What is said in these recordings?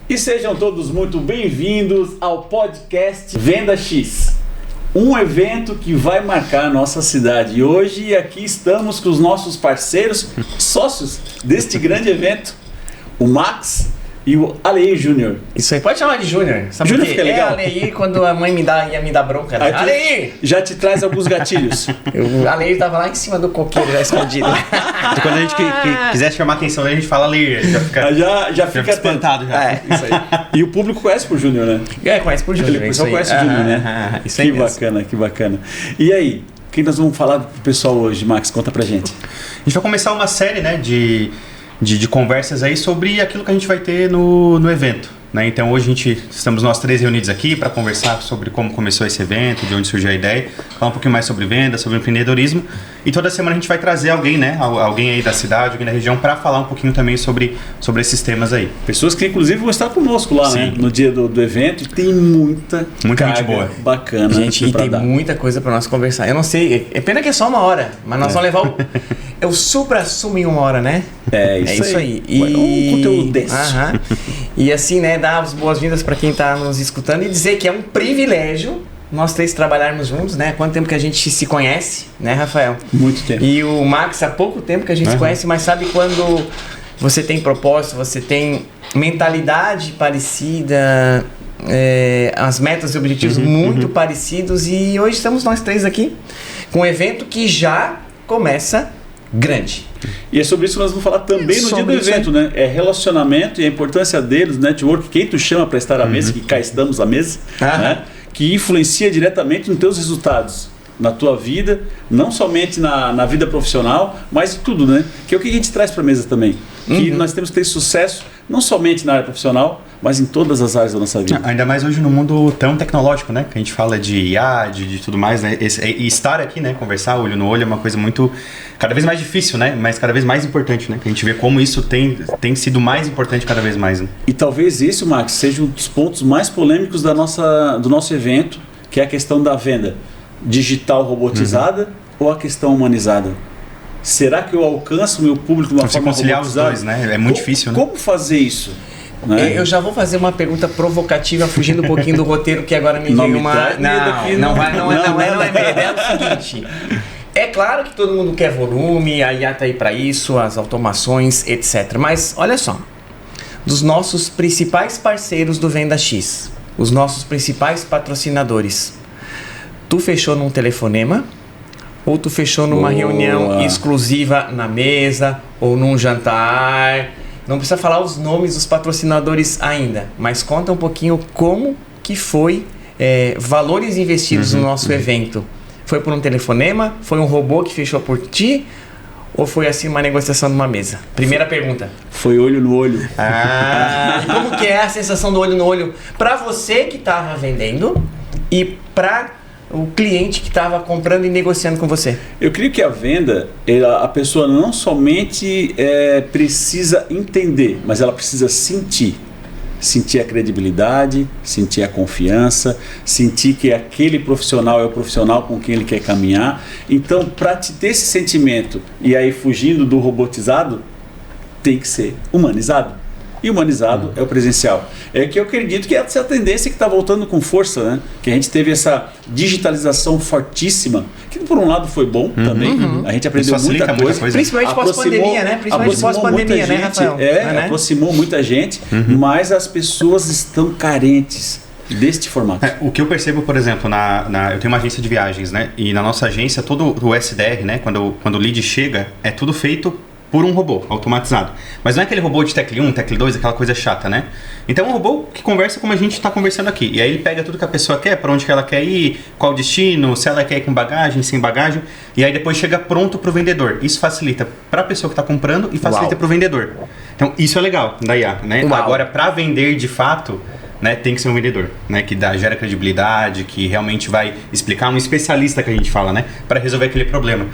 E sejam todos muito bem-vindos ao podcast Venda X, um evento que vai marcar a nossa cidade. E hoje aqui estamos com os nossos parceiros, sócios deste grande evento, o Max e o Aleir Júnior. Isso aí, pode chamar de Júnior. Júnior fica legal. Aleir quando a mãe ia me dar bronca. Né? Aleir! Já te traz alguns gatilhos. O Aleir tava lá em cima do coqueiro, já escondido. E quando a gente quiser chamar a atenção dele, a gente fala Aleir. Já fica espantado. Já. Isso aí. E o público conhece por Júnior, né? Conhece por Júnior. Ele só conhece o Júnior, né? Isso aí que bacana, que bacana. E aí, o que nós vamos falar pro pessoal hoje, Max? Conta pra gente. A gente vai começar uma série, né, de conversas aí sobre aquilo que a gente vai ter no evento, né? Então hoje estamos nós três reunidos aqui para conversar sobre como começou esse evento, de onde surgiu a ideia, falar um pouquinho mais sobre venda, sobre empreendedorismo, e toda semana a gente vai trazer alguém, né, alguém aí da cidade, alguém da região, para falar um pouquinho também sobre esses temas aí. Pessoas que inclusive vão estar conosco lá, né, no dia do evento, e tem muita gente boa, bacana. Gente, e tem muita coisa para nós conversar. Eu não sei, é pena que é só uma hora, mas nós vamos levar o supra-sumo em uma hora, né? É isso aí. E um conteúdo desse. E assim, né, dar as boas-vindas para quem está nos escutando e dizer que é um privilégio nós três trabalharmos juntos, né? Quanto tempo que a gente se conhece, né, Rafael? Muito tempo. E o Max, há pouco tempo que a gente se conhece, mas sabe quando você tem propósito, você tem mentalidade parecida, as metas e objetivos muito parecidos, e hoje estamos nós três aqui com um evento que já começa grande. E é sobre isso que nós vamos falar também no dia do evento, né? É relacionamento e a importância deles, network, quem tu chama para estar à mesa, que cá estamos à mesa, né? Que influencia diretamente nos teus resultados, na tua vida, não somente na vida profissional, mas em tudo, né? Que é o que a gente traz para a mesa também. Que nós temos que ter sucesso, não somente na área profissional, mas em todas as áreas da nossa vida. Ainda mais hoje no mundo tão tecnológico, né? Que a gente fala de IA, de tudo mais, né? E estar aqui, né? Conversar olho no olho é uma coisa muito... cada vez mais difícil, né? Mas cada vez mais importante, né? Que a gente vê como isso tem sido mais importante cada vez mais, né? E talvez esse, Max, seja um dos pontos mais polêmicos do nosso evento, que é a questão da venda digital robotizada ou a questão humanizada. Será que eu alcanço o meu público de uma forma conciliar robotizada? Os dois, né? É muito difícil, né? Como fazer isso? Né? Eu já vou fazer uma pergunta provocativa, fugindo um pouquinho do roteiro, que agora me veio uma... Não é medo, é o seguinte... É claro que todo mundo quer volume, a IA tá aí para isso, as automações, etc. Mas olha só, dos nossos principais parceiros do Venda X, os nossos principais patrocinadores, tu fechou num telefonema ou tu fechou numa reunião exclusiva na mesa ou num jantar? Não precisa falar os nomes dos patrocinadores ainda, mas conta um pouquinho como que foi valores investidos no nosso evento. Foi por um telefonema? Foi um robô que fechou por ti? Ou foi assim uma negociação numa mesa? Primeira pergunta. Foi olho no olho. Como que é a sensação do olho no olho para você que estava vendendo e para o cliente que estava comprando e negociando com você? Eu creio que a venda, a pessoa não somente precisa entender, mas ela precisa sentir. Sentir a credibilidade, sentir a confiança, sentir que aquele profissional é o profissional com quem ele quer caminhar. Então, para te ter esse sentimento e aí fugindo do robotizado, tem que ser humanizado. E humanizado é o presencial. É que eu acredito que essa tendência que está voltando com força, né? Que a gente teve essa digitalização fortíssima, que por um lado foi bom também. A gente aprendeu muita coisa. Principalmente pós-pandemia, né? Principalmente pós-pandemia, né, Rafael? Aproximou muita gente, mas as pessoas estão carentes deste formato. O que eu percebo, por exemplo, eu tenho uma agência de viagens, né? E na nossa agência, todo o SDR, né? Quando o lead chega, é tudo feito por um robô automatizado. Mas não é aquele robô de tecla 1, tecla 2, aquela coisa chata, né? Então é um robô que conversa como a gente está conversando aqui. E aí ele pega tudo que a pessoa quer, para onde que ela quer ir, qual o destino, se ela quer ir com bagagem, sem bagagem. E aí depois chega pronto para o vendedor. Isso facilita para a pessoa que está comprando e facilita para o vendedor. Então isso é legal da IA, né? Agora, para vender de fato, né, tem que ser um vendedor, né, que gera credibilidade, que realmente vai explicar, um especialista que a gente fala, né, para resolver aquele problema.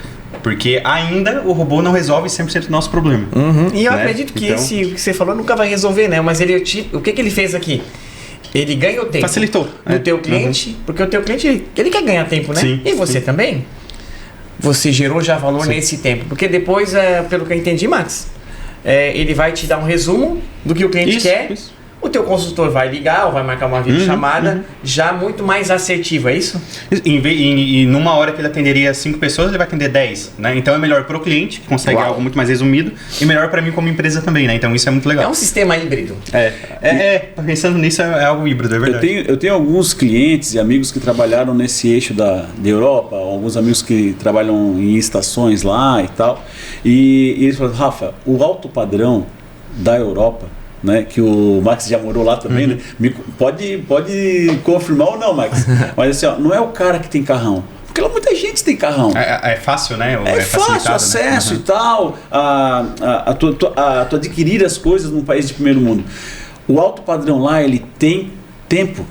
Porque ainda o robô não resolve 100% do nosso problema. E eu acredito que esse que você falou nunca vai resolver, né? Mas o que ele fez aqui? Ele ganha o tempo. Facilitou. Do teu cliente, porque o teu cliente, ele quer ganhar tempo, né? Sim, e você também. Você gerou já valor nesse tempo. Porque depois, pelo que eu entendi, Max, ele vai te dar um resumo do que o cliente quer. o teu consultor vai ligar ou vai marcar uma videochamada já muito mais assertivo, é isso? E numa hora que ele atenderia 5 pessoas, ele vai atender 10, né? Então é melhor pro cliente, que consegue algo muito mais resumido, e melhor para mim como empresa também, né? Então isso é muito legal. É um sistema híbrido. Pensando nisso, é algo híbrido, é verdade. Eu tenho alguns clientes e amigos que trabalharam nesse eixo da Europa, alguns amigos que trabalham em estações lá e tal, e eles falam, Rafa, o alto padrão da Europa, né, que o Max já morou lá também, né? Pode confirmar ou não, Max, mas assim, ó, não é o cara que tem carrão, porque lá muita gente tem carrão. É fácil, né? É fácil, acesso, né? E tal, a tu adquirir as coisas num país de primeiro mundo. O alto padrão lá, ele tem tempo.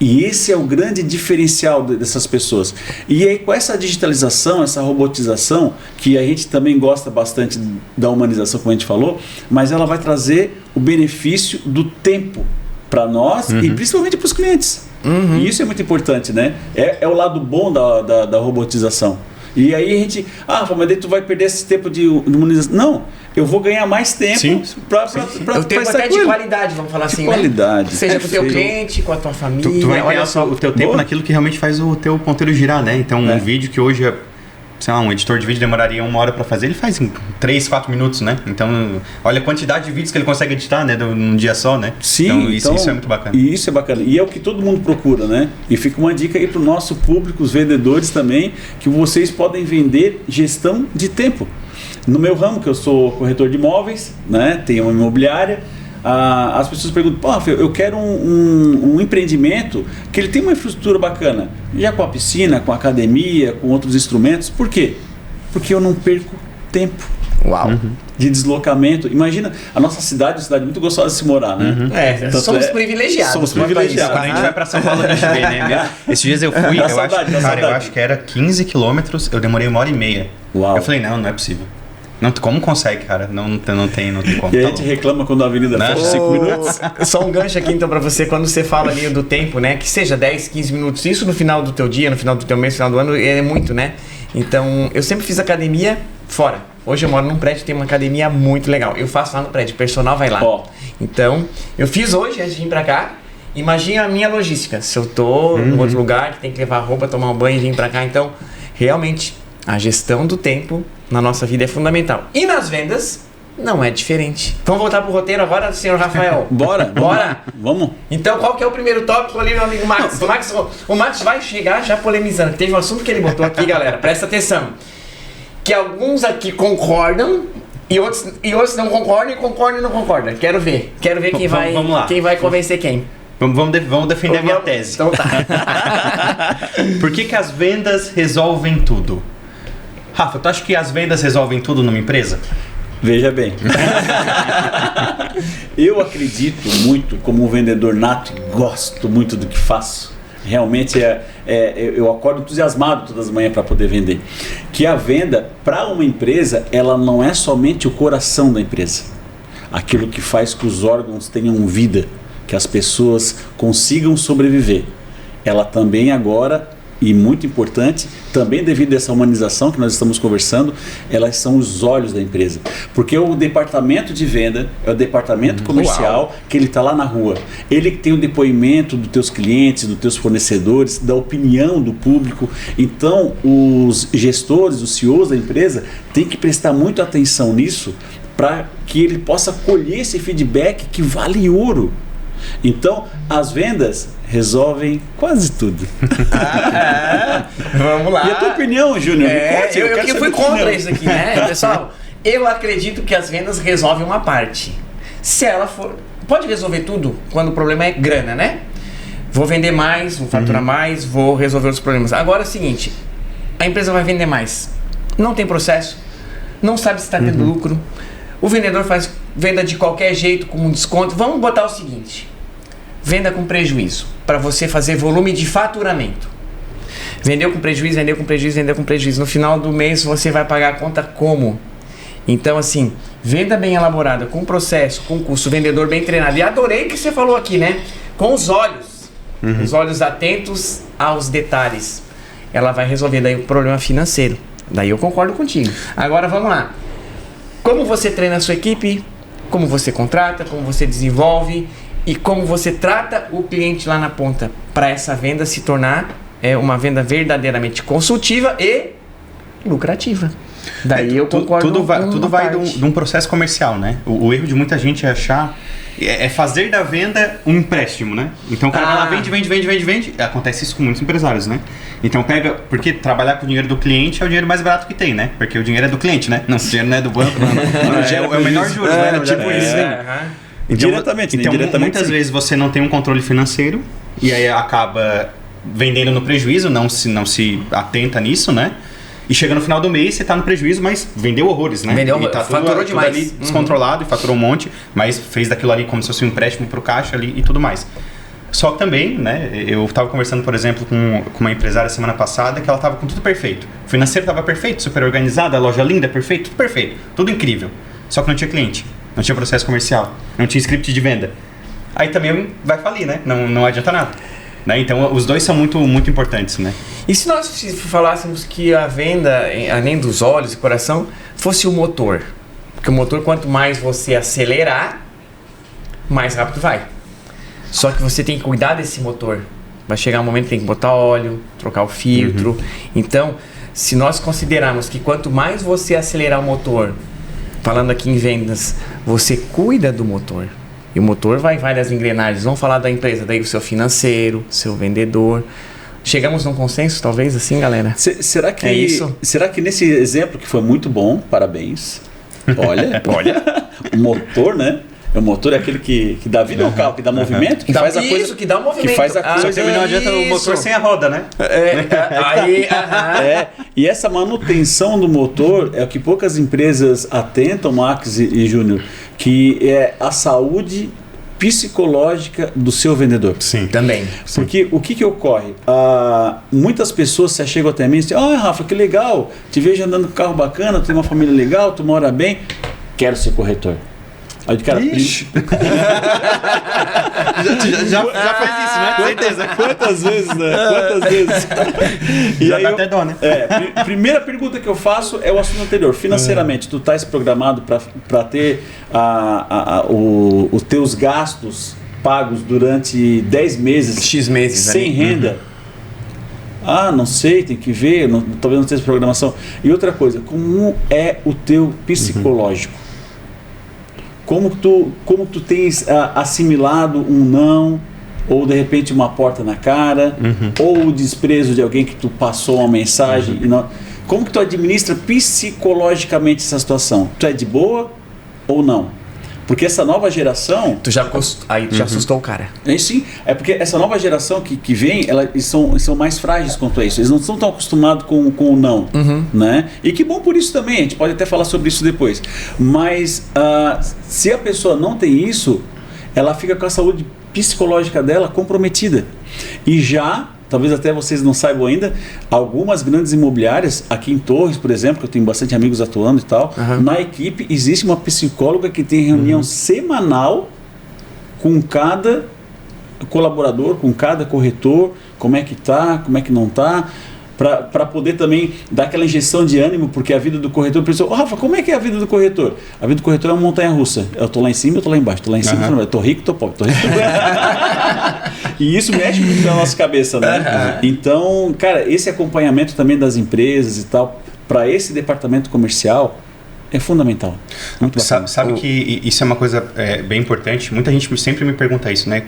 E esse é o grande diferencial dessas pessoas. E aí, com essa digitalização, essa robotização, que a gente também gosta bastante da humanização, como a gente falou, mas ela vai trazer o benefício do tempo para nós e principalmente para os clientes. E isso é muito importante, né? É o lado bom da robotização. E aí a gente, mas daí tu vai perder esse tempo de humanização. Não, eu vou ganhar mais tempo para o tempo até de qualidade, vamos falar assim, qualidade. Né? Seja com o teu cliente, com a tua família. Tu vai ganhar o teu tempo naquilo que realmente faz o teu ponteiro girar, né? Então um vídeo que hoje sei lá, um editor de vídeo demoraria 1 hora para fazer, ele faz em 3, 4 minutos, né? Então, olha a quantidade de vídeos que ele consegue editar, né? Num dia só, né? Sim, então isso é muito bacana. E isso é bacana. E é o que todo mundo procura, né? E fica uma dica aí pro nosso público, os vendedores também, que vocês podem vender gestão de tempo. No meu ramo, que eu sou corretor de imóveis, né? Tenho uma imobiliária. As pessoas perguntam, eu quero um empreendimento que ele tem uma infraestrutura bacana, já com a piscina, com a academia, com outros instrumentos. Por quê? Porque eu não perco tempo de deslocamento. Imagina, a nossa cidade é uma cidade muito gostosa de se morar, né? Somos privilegiados. Somos privilegiados. Quando a gente vai pra São Paulo, a gente vê, né? Esses dias eu fui, eu acho que era 15 quilômetros, eu demorei 1h30. Uau. Eu falei, não é possível. Não, como consegue, cara? Não tem como. E a gente reclama quando a avenida fecha 5 minutos. Só um gancho aqui então pra você, quando você fala ali do tempo, né? Que seja 10, 15 minutos, isso no final do teu dia, no final do teu mês, no final do ano, é muito, né? Então, eu sempre fiz academia fora. Hoje eu moro num prédio que tem uma academia muito legal. Eu faço lá no prédio, o personal vai lá. Então, eu fiz hoje, antes de vir pra cá. Imagina a minha logística. Se eu tô em outro lugar, que tem que levar roupa, tomar um banho e vir pra cá. Então, realmente, a gestão do tempo na nossa vida é fundamental. E nas vendas, não é diferente. Vamos voltar pro roteiro agora, senhor Rafael? Bora. Vamos. Então, qual que é o primeiro tópico ali, meu amigo Max? O Max vai chegar já polemizando. Teve um assunto que ele botou aqui, galera. Presta atenção. Que alguns aqui concordam e outros não concordam e não concordam. Quero ver quem vai convencer quem. Vamos defender a minha tese. Então tá. Por que as vendas resolvem tudo? Rafa, tu acha que as vendas resolvem tudo numa empresa? Veja bem. Eu acredito muito como um vendedor nato e gosto muito do que faço. Realmente eu acordo entusiasmado todas as manhãs para poder vender. Que a venda para uma empresa, ela não é somente o coração da empresa. Aquilo que faz que os órgãos tenham vida, que as pessoas consigam sobreviver. Ela também agora, e muito importante, também devido a essa humanização que nós estamos conversando, elas são os olhos da empresa. Porque o departamento de venda é o departamento comercial que ele está lá na rua. Ele que tem o depoimento dos teus clientes, dos teus fornecedores, da opinião do público. Então, os gestores, os CEOs da empresa, têm que prestar muita atenção nisso para que ele possa colher esse feedback que vale ouro. Então, as vendas resolvem quase tudo. Vamos lá. E a tua opinião, Júnior? Eu fui contra isso aqui, né? Pessoal, eu acredito que as vendas resolvem uma parte. Se ela for... Pode resolver tudo quando o problema é grana, né? Vou vender mais, vou faturar mais, vou resolver os problemas. Agora é o seguinte, a empresa vai vender mais. Não tem processo, não sabe se está tendo lucro. O vendedor faz venda de qualquer jeito, com um desconto. Vamos botar o seguinte, venda com prejuízo, para você fazer volume de faturamento. Vendeu com prejuízo, vendeu com prejuízo, vendeu com prejuízo. No final do mês você vai pagar a conta como? Então assim, venda bem elaborada, com processo, com custo, vendedor bem treinado. E adorei o que você falou aqui, né? Com os olhos. Os olhos atentos aos detalhes. Ela vai resolver daí o problema financeiro. Daí eu concordo contigo. Agora vamos lá. Como você treina a sua equipe, como você contrata, como você desenvolve e como você trata o cliente lá na ponta para essa venda se tornar uma venda verdadeiramente consultiva e lucrativa. Daí eu concordo. Tudo vai de um processo comercial, né? O erro de muita gente é achar... É fazer da venda um empréstimo, né? Então o cara vai lá, vende. Acontece isso com muitos empresários, né? Então porque trabalhar com o dinheiro do cliente é o dinheiro mais barato que tem, né? Porque o dinheiro é do cliente, né? Não, o dinheiro não é do banco, é o menor juros, né? Tipo isso. Indiretamente, muitas vezes você não tem um controle financeiro e aí acaba vendendo no prejuízo, não se atenta nisso, né? E chega no final do mês, você tá no prejuízo, mas vendeu horrores, né? Faturou demais. Ali descontrolado e faturou um monte, mas fez daquilo ali como se fosse um empréstimo pro caixa ali e tudo mais. Só que também, né, eu tava conversando, por exemplo, com uma empresária semana passada que ela tava com tudo perfeito. O financeiro tava perfeito, super organizado, a loja linda, tudo perfeito, tudo incrível. Só que não tinha cliente, não tinha processo comercial, não tinha script de venda. Aí também vai falir, né? Não adianta nada. Né? Então os dois são muito, muito importantes, né? E se nós falássemos que a venda, além dos olhos e coração, fosse o motor? Porque o motor, quanto mais você acelerar, mais rápido vai. Só que você tem que cuidar desse motor. Vai chegar um momento que tem que botar óleo, trocar o filtro. Então, se nós considerarmos que quanto mais você acelerar o motor, falando aqui em vendas, você cuida do motor. E o motor vai várias engrenagens. Vamos falar da empresa, daí o seu financeiro, seu vendedor. Chegamos num consenso, talvez, assim, galera? Será que é isso? Será que nesse exemplo, que foi muito bom, parabéns. Olha. O motor, né? O motor é aquele que dá vida ao carro, que dá movimento, que faz a coisa. Que dá o movimento. Que faz a coisa. Só que também não adianta o motor sem a roda, né? E essa manutenção do motor é o que poucas empresas atentam, Max e Júnior, que é a saúde psicológica do seu vendedor. Sim, também. Porque o que ocorre? Muitas pessoas se chegam até mim e dizem: Rafa, que legal, te vejo andando com carro bacana, tu tem uma família legal, tu mora bem, quero ser corretor. Aí o cara, já faz isso, né? Quantas vezes, né? Quantas vezes? E já aí dá até dó, né? Primeira pergunta que eu faço é o assunto anterior. Financeiramente, tu estás programado para ter os teus gastos pagos durante 10 meses, X meses sem renda? Não sei, tem que ver, talvez não tenha programação. E outra coisa, como é o teu psicológico? Como tu tens assimilado um não, ou de repente uma porta na cara, ou o desprezo de alguém que tu passou uma mensagem e não... Como que tu administra psicologicamente essa situação? Tu é de boa ou não? Porque essa nova geração... Tu já assustou o cara. Sim, é porque essa nova geração que vem, eles são mais frágeis quanto a isso. Eles não estão tão acostumados com o não. Né? E que bom por isso também, a gente pode até falar sobre isso depois. Mas se a pessoa não tem isso, ela fica com a saúde psicológica dela comprometida. E talvez até vocês não saibam ainda, algumas grandes imobiliárias, aqui em Torres, por exemplo, que eu tenho bastante amigos atuando e tal, na equipe existe uma psicóloga que tem reunião semanal com cada colaborador, com cada corretor, como é que tá, como é que não tá, para poder também dar aquela injeção de ânimo, porque a vida do corretor, pessoal, Rafa, como é que é a vida do corretor? A vida do corretor é uma montanha-russa. Eu tô lá em cima, eu tô lá embaixo, tô lá em cima, eu tô rico, tô pobre, tô rico, tô pobre. E isso mexe muito na nossa cabeça, né? Então, cara, esse acompanhamento também das empresas e tal, para esse departamento comercial, é fundamental. Muito bacana. Sabe que isso é uma coisa bem importante? Muita gente sempre me pergunta isso, né?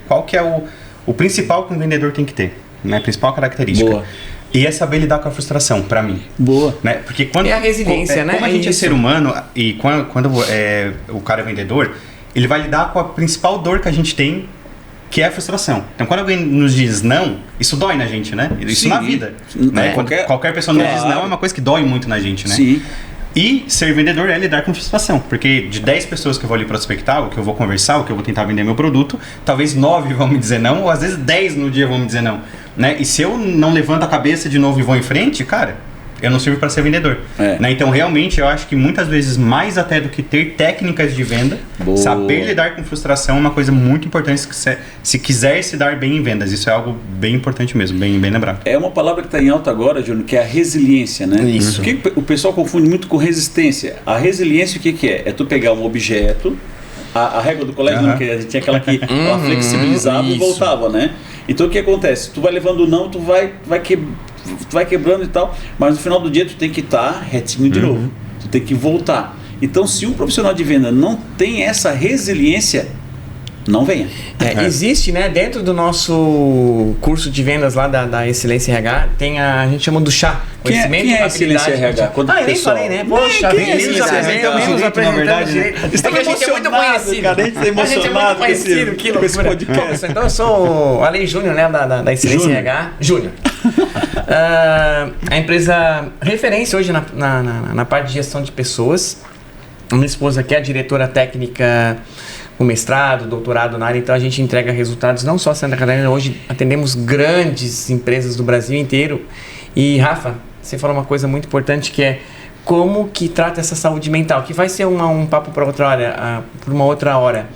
Qual que é o principal que um vendedor tem que ter? Né? A principal característica. Boa. E é saber lidar com a frustração, pra mim. Boa. Né? Porque quando, é a resiliência, né? Como a gente é ser humano, e quando o cara é vendedor, ele vai lidar com a principal dor que a gente tem, que é a frustração. Então, quando alguém nos diz não, isso dói na gente, né? Isso na vida. Né? Qualquer pessoa nos diz não é uma coisa que dói muito na gente, né? Sim. E ser vendedor é lidar com frustração, porque de 10 pessoas que eu vou ali prospectar, o que eu vou conversar, o que eu vou tentar vender meu produto, talvez 9 vão me dizer não, ou às vezes 10 no dia vão me dizer não, né? E se eu não levanto a cabeça de novo e vou em frente, cara, eu não sirvo para ser vendedor. Né? Então, realmente, eu acho que muitas vezes, mais até do que ter técnicas de venda, saber lidar com frustração é uma coisa muito importante se quiser se dar bem em vendas. Isso é algo bem importante mesmo, bem lembrado. É uma palavra que está em alta agora, Júnior, que é a resiliência, né? Isso. O pessoal confunde muito com resistência. A resiliência, o que é? É tu pegar um objeto a régua do colégio, não, que a gente tinha aquela que ela flexibilizava e voltava, né? Então o que acontece? Tu vai levando o não, tu vai quebrando e tal, mas no final do dia tu tem que estar retinho de novo, tu tem que voltar. Então se um profissional de venda não tem essa resiliência, não venha. Existe, né, dentro do nosso curso de vendas lá da Excelência RH, tem a gente chama do chá. Conhecimento, quem é a Excelência RH? Eu nem falei, né? Poxa, menos apresentamos direito, na verdade. É que a gente é muito conhecido. Cara, a gente é emocionado com esse podcast. Então eu sou o Ale Júnior, né, da Excelência RH. Júnior. A empresa referência hoje na parte de gestão de pessoas. A minha esposa que é a diretora técnica com mestrado, doutorado na área, então a gente entrega resultados não só Santa Catarina, hoje atendemos grandes empresas do Brasil inteiro. E Rafa, você falou uma coisa muito importante que é como que trata essa saúde mental, que vai ser um papo para outra hora, por uma outra hora.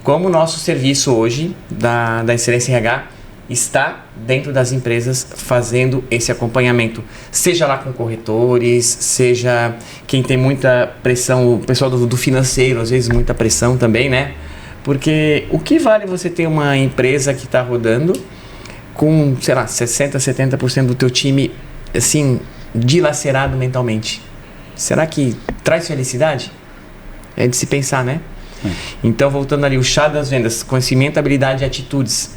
Como o nosso serviço hoje da Excelência RH está dentro das empresas fazendo esse acompanhamento, seja lá com corretores, seja quem tem muita pressão, o pessoal do financeiro, às vezes muita pressão também, né? Porque o que vale você ter uma empresa que está rodando com, sei lá, 60%, 70% do teu time, assim, dilacerado mentalmente? Será que traz felicidade? É de se pensar, né? Então, voltando ali, o chá das vendas, conhecimento, habilidade e atitudes.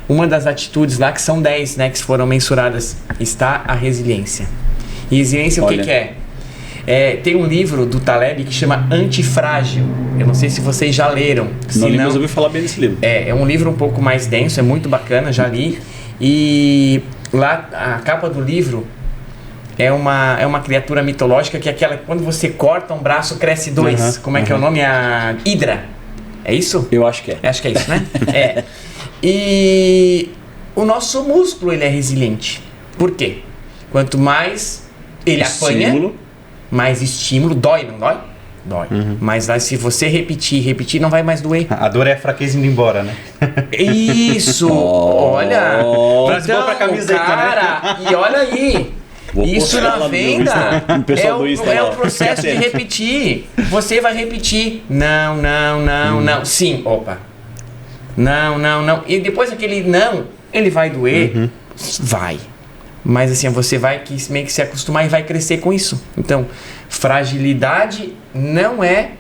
Uma das atitudes lá, que são 10, né, que foram mensuradas, está a resiliência. E resiliência, o que é? Tem um livro do Taleb que chama Antifrágil. Eu não sei se vocês já leram. Não li, mas ouvi falar bem desse livro. É um livro um pouco mais denso, é muito bacana, já li. E lá, a capa do livro é uma criatura mitológica que é aquela que quando você corta um braço, cresce dois. Como é que é o nome? A Hidra. É isso? Eu acho que é. Acho que é isso, né? E o nosso músculo, ele é resiliente. Por quê? Quanto mais ele apanha, mais estímulo, dói, não dói? Dói. Mas aí, se você repetir, não vai mais doer. A dor é a fraqueza indo embora, né? Isso! Olha! Então, pra camiseta, cara, né? E olha aí! Isso na venda é o processo de repetir. Você vai repetir. Não. Sim, opa. Não. E depois aquele não, ele vai doer? Vai. Mas assim, você vai meio que se acostumar e vai crescer com isso. Então, fragilidade não é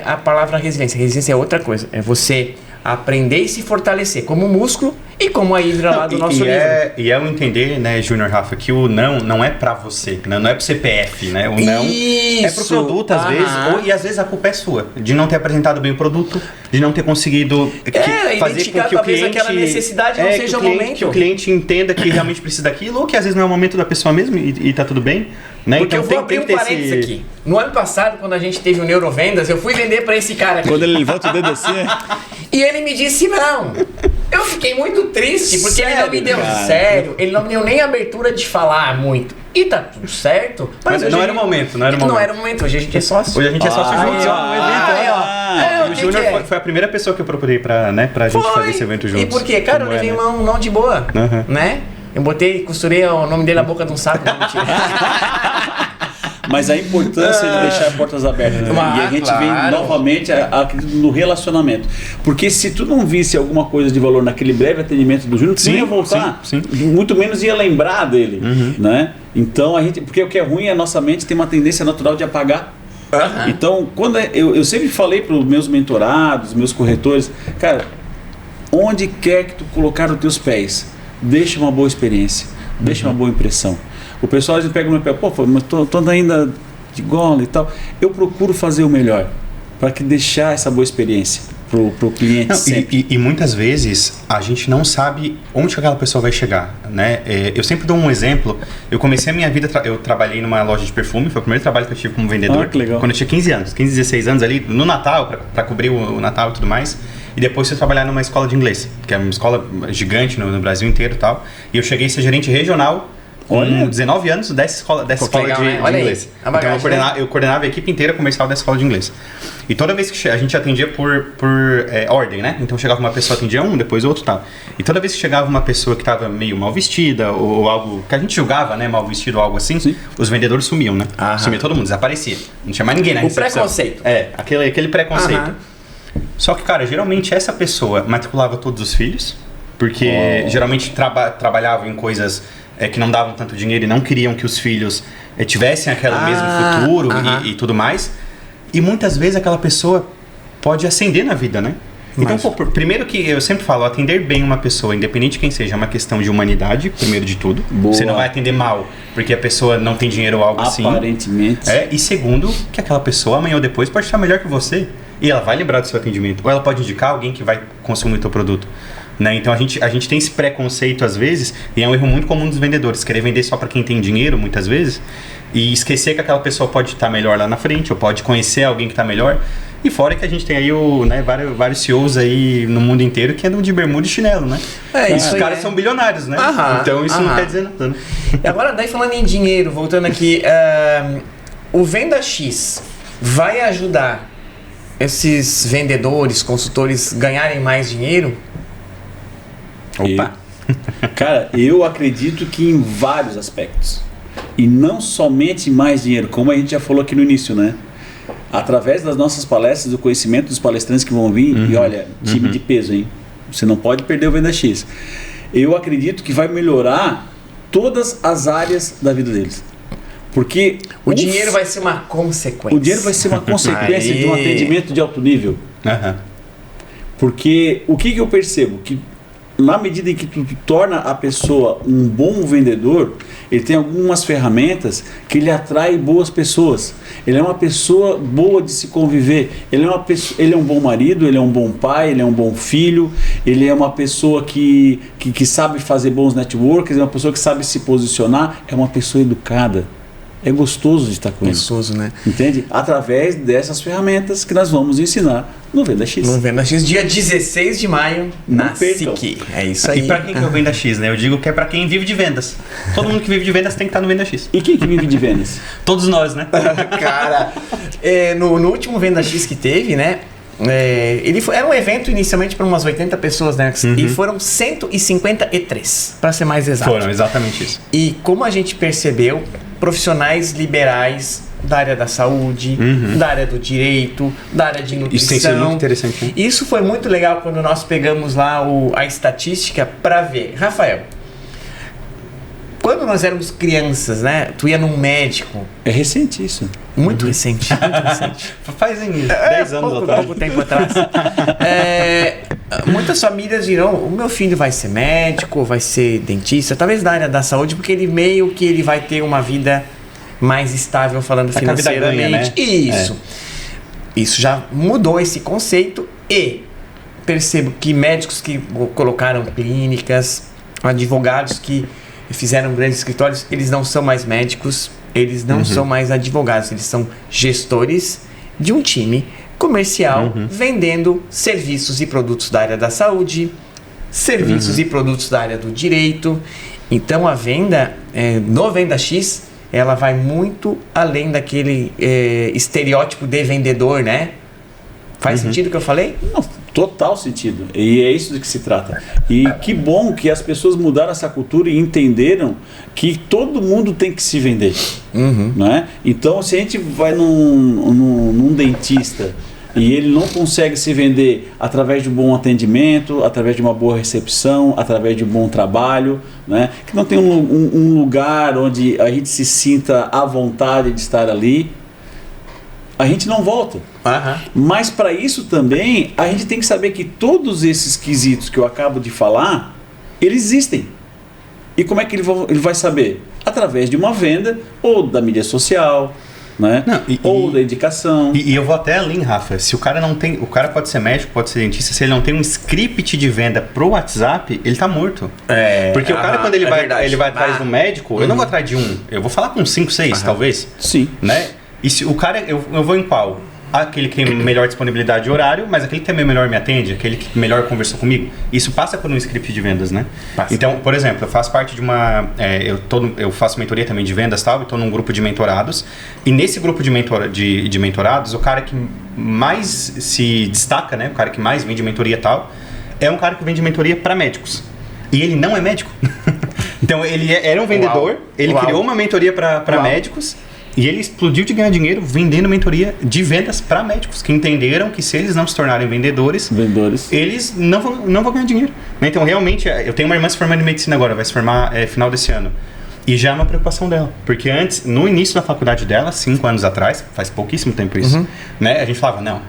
a palavra resiliência. Resiliência é outra coisa. É você aprender e se fortalecer como músculo e como a Hidra lá do nosso livro. E é o entender, né, Júnior, Rafa, que o não é pra você, não é pro CPF, né? O não é pro produto, às vezes, e às vezes a culpa é sua, de não ter apresentado bem o produto, de não ter conseguido fazer com que o cliente... aquela necessidade não seja o momento. Que o cliente entenda que realmente precisa daquilo, ou que às vezes não é o momento da pessoa mesmo e tá tudo bem. Né? Porque então, eu vou abrir um parênteses aqui. No ano passado, quando a gente teve o Neurovendas, eu fui vender pra esse cara aqui. Quando ele levanta o dedo assim... E ele me disse não. Eu fiquei muito triste, porque ele não me deu ele não me deu nem abertura de falar muito. E tá tudo certo. Mas não era o momento, Não era o momento, hoje a gente é sócio. Hoje a gente é sócio juntos. O Júnior foi a primeira pessoa que eu procurei pra gente fazer esse evento juntos. E por quê? Cara, eu levei um não de boa, né? Eu costurei o nome dele na boca de um saco. Mas a importância de deixar portas abertas. Né? E a gente vem novamente no relacionamento. Porque se tu não visse alguma coisa de valor naquele breve atendimento do Júnior, tu ia voltar. Sim. Muito menos ia lembrar dele. Né? Então, porque o que é ruim é a nossa mente tem uma tendência natural de apagar. Então, quando eu sempre falei para os meus mentorados, meus corretores, cara, onde quer que tu colocar os teus pés, deixa uma boa experiência, deixa uma boa impressão. O pessoal às vezes pega no meu pé, mas tô ainda de gola e tal. Eu procuro fazer o melhor para que deixar essa boa experiência pro cliente sempre. E muitas vezes a gente não sabe onde aquela pessoa vai chegar, né? Eu sempre dou um exemplo. Eu comecei a minha vida, eu trabalhei numa loja de perfume, foi o primeiro trabalho que eu tive como vendedor. Que legal. Quando eu tinha 15, 16 anos ali, no Natal, para cobrir o Natal e tudo mais. E depois fui trabalhar numa escola de inglês, que é uma escola gigante no Brasil inteiro e tal. E eu cheguei a ser gerente regional com 19 anos dessa escola legal, de inglês. Então eu coordenava a equipe inteira comercial da escola de inglês. E toda vez que a gente atendia por ordem, né? Então chegava uma pessoa, atendia um, depois outro e tal. E toda vez que chegava uma pessoa que estava meio mal vestida ou algo que a gente julgava, né? Mal vestido ou algo assim, os vendedores sumiam, né? Sumia todo mundo, desaparecia. Não tinha mais ninguém na recepção. O preconceito. Aquele preconceito. Só que, cara, geralmente essa pessoa matriculava todos os filhos, porque geralmente trabalhava em coisas que não davam tanto dinheiro e não queriam que os filhos tivessem aquele mesmo futuro e tudo mais. E muitas vezes aquela pessoa pode ascender na vida, né? Então, primeiro que eu sempre falo, atender bem uma pessoa, independente de quem seja, é uma questão de humanidade, primeiro de tudo. Boa. Você não vai atender mal porque a pessoa não tem dinheiro ou algo assim. Aparentemente. E segundo, que aquela pessoa amanhã ou depois pode estar melhor que você e ela vai lembrar do seu atendimento. Ou ela pode indicar alguém que vai consumir o teu produto. Né? Então a gente tem esse preconceito às vezes, e é um erro muito comum dos vendedores, querer vender só para quem tem dinheiro muitas vezes, e esquecer que aquela pessoa pode estar melhor lá na frente, ou pode conhecer alguém que está melhor. E fora que a gente tem aí vários CEOs aí no mundo inteiro que andam de bermuda e chinelo, né? Esses caras são bilionários, né? Então isso não quer dizer nada, né? Agora, daí falando em dinheiro, voltando aqui, o Venda X vai ajudar esses vendedores, consultores ganharem mais dinheiro? Opa! Cara, eu acredito que em vários aspectos. E não somente mais dinheiro, como a gente já falou aqui no início, né? Através das nossas palestras, do conhecimento dos palestrantes que vão vir, e olha, time de peso, hein? Você não pode perder o Venda X. Eu acredito que vai melhorar todas as áreas da vida deles. Porque o dinheiro vai ser uma consequência. O dinheiro vai ser uma consequência de um atendimento de alto nível. Porque o que eu percebo? Que na medida em que tu torna a pessoa um bom vendedor, ele tem algumas ferramentas que ele atrai boas pessoas. Ele é uma pessoa boa de se conviver. Ele é um bom marido, ele é um bom pai, ele é um bom filho, ele é uma pessoa que sabe fazer bons networks, é uma pessoa que sabe se posicionar, é uma pessoa educada. É gostoso de estar com ele. Gostoso, né? Entende? Através dessas ferramentas que nós vamos ensinar no Venda X. No Venda X, dia 16 de maio, na SIC. É isso aí. E pra quem que é o Venda X, né? Eu digo que é pra quem vive de vendas. Todo mundo que vive de vendas tem que estar no Venda X. E quem que vive de vendas? Todos nós, né? Cara, no último Venda X que teve, né? Era um evento inicialmente para umas 80 pessoas, né? E foram 153, para ser mais exato. Foram, exatamente isso. E como a gente percebeu, profissionais liberais da área da saúde, da área do direito, da área de nutrição. Isso tem sido muito interessante, né? Isso foi muito legal quando nós pegamos lá a estatística para ver. Rafael, quando nós éramos crianças, né? Tu ia num médico. É recente isso. Muito recente, muito recente. Fazem 10 anos atrás. Pouco tempo atrás. Muitas famílias dirão, o meu filho vai ser médico, vai ser dentista, talvez da área da saúde, porque ele meio que ele vai ter uma vida mais estável falando financeiramente. Ganha, né? Isso. Isso já mudou esse conceito e percebo que médicos que colocaram clínicas, advogados que fizeram grandes escritórios, eles não são mais médicos, eles não são mais advogados, eles são gestores de um time comercial vendendo serviços e produtos da área da saúde, serviços e produtos da área do direito. Então a venda, no Venda X, ela vai muito além daquele estereótipo de vendedor, né? Faz sentido o que eu falei? Não, total sentido. E é isso do que se trata. E que bom que as pessoas mudaram essa cultura e entenderam que todo mundo tem que se vender. Né? Então, se a gente vai num dentista e ele não consegue se vender através de um bom atendimento, através de uma boa recepção, através de um bom trabalho, né? Que não tem um lugar onde a gente se sinta à vontade de estar ali, a gente não volta. Mas para isso também a gente tem que saber que todos esses quesitos que eu acabo de falar, eles existem. E como é que ele vai saber? Através de uma venda ou da mídia social, né? Ou da indicação. E eu vou até além, Rafa. Se o cara não tem, o cara pode ser médico, pode ser dentista, se ele não tem um script de venda pro WhatsApp, ele tá morto. Porque o cara, quando ele vai atrás do médico, eu não vou atrás de um, eu vou falar com 5, 6, talvez. Sim. Né? E se o cara, eu vou em qual? Aquele que tem melhor disponibilidade de horário, mas aquele que também melhor me atende, aquele que melhor conversou comigo. Isso passa por um script de vendas, né? Passa. Então, por exemplo, eu faço parte de uma... eu faço mentoria também de vendas e tal, e estou num grupo de mentorados. E nesse grupo de mentorados, o cara que mais se destaca, né? O cara que mais vende mentoria e tal, é um cara que vende mentoria para médicos. E ele não é médico. Então, ele era um vendedor, ele criou uma mentoria para médicos. E ele explodiu de ganhar dinheiro vendendo mentoria de vendas para médicos, que entenderam que se eles não se tornarem vendedores, eles não vão ganhar dinheiro. Então, realmente, eu tenho uma irmã se formando em medicina agora, vai se formar final desse ano. E já é uma preocupação dela. Porque antes, no início da faculdade dela, 5 anos atrás, faz pouquíssimo tempo isso, né? A gente falava, não,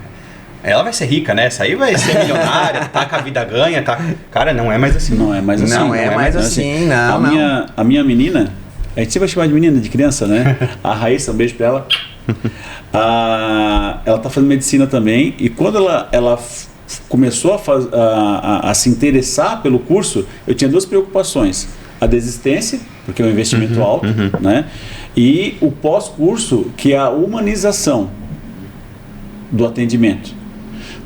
ela vai ser rica, né? Essa aí vai ser milionária, tá com a vida ganha, tá... Cara, não é mais assim. Não é mais assim. Não é mais assim, não. A minha menina... A gente sempre vai chamar de menina, de criança, né? A Raíssa, um beijo pra ela. Ela tá fazendo medicina também. E quando ela começou a se interessar pelo curso, eu tinha 2 preocupações. A desistência, porque é um investimento alto, né? E o pós-curso, que é a humanização do atendimento.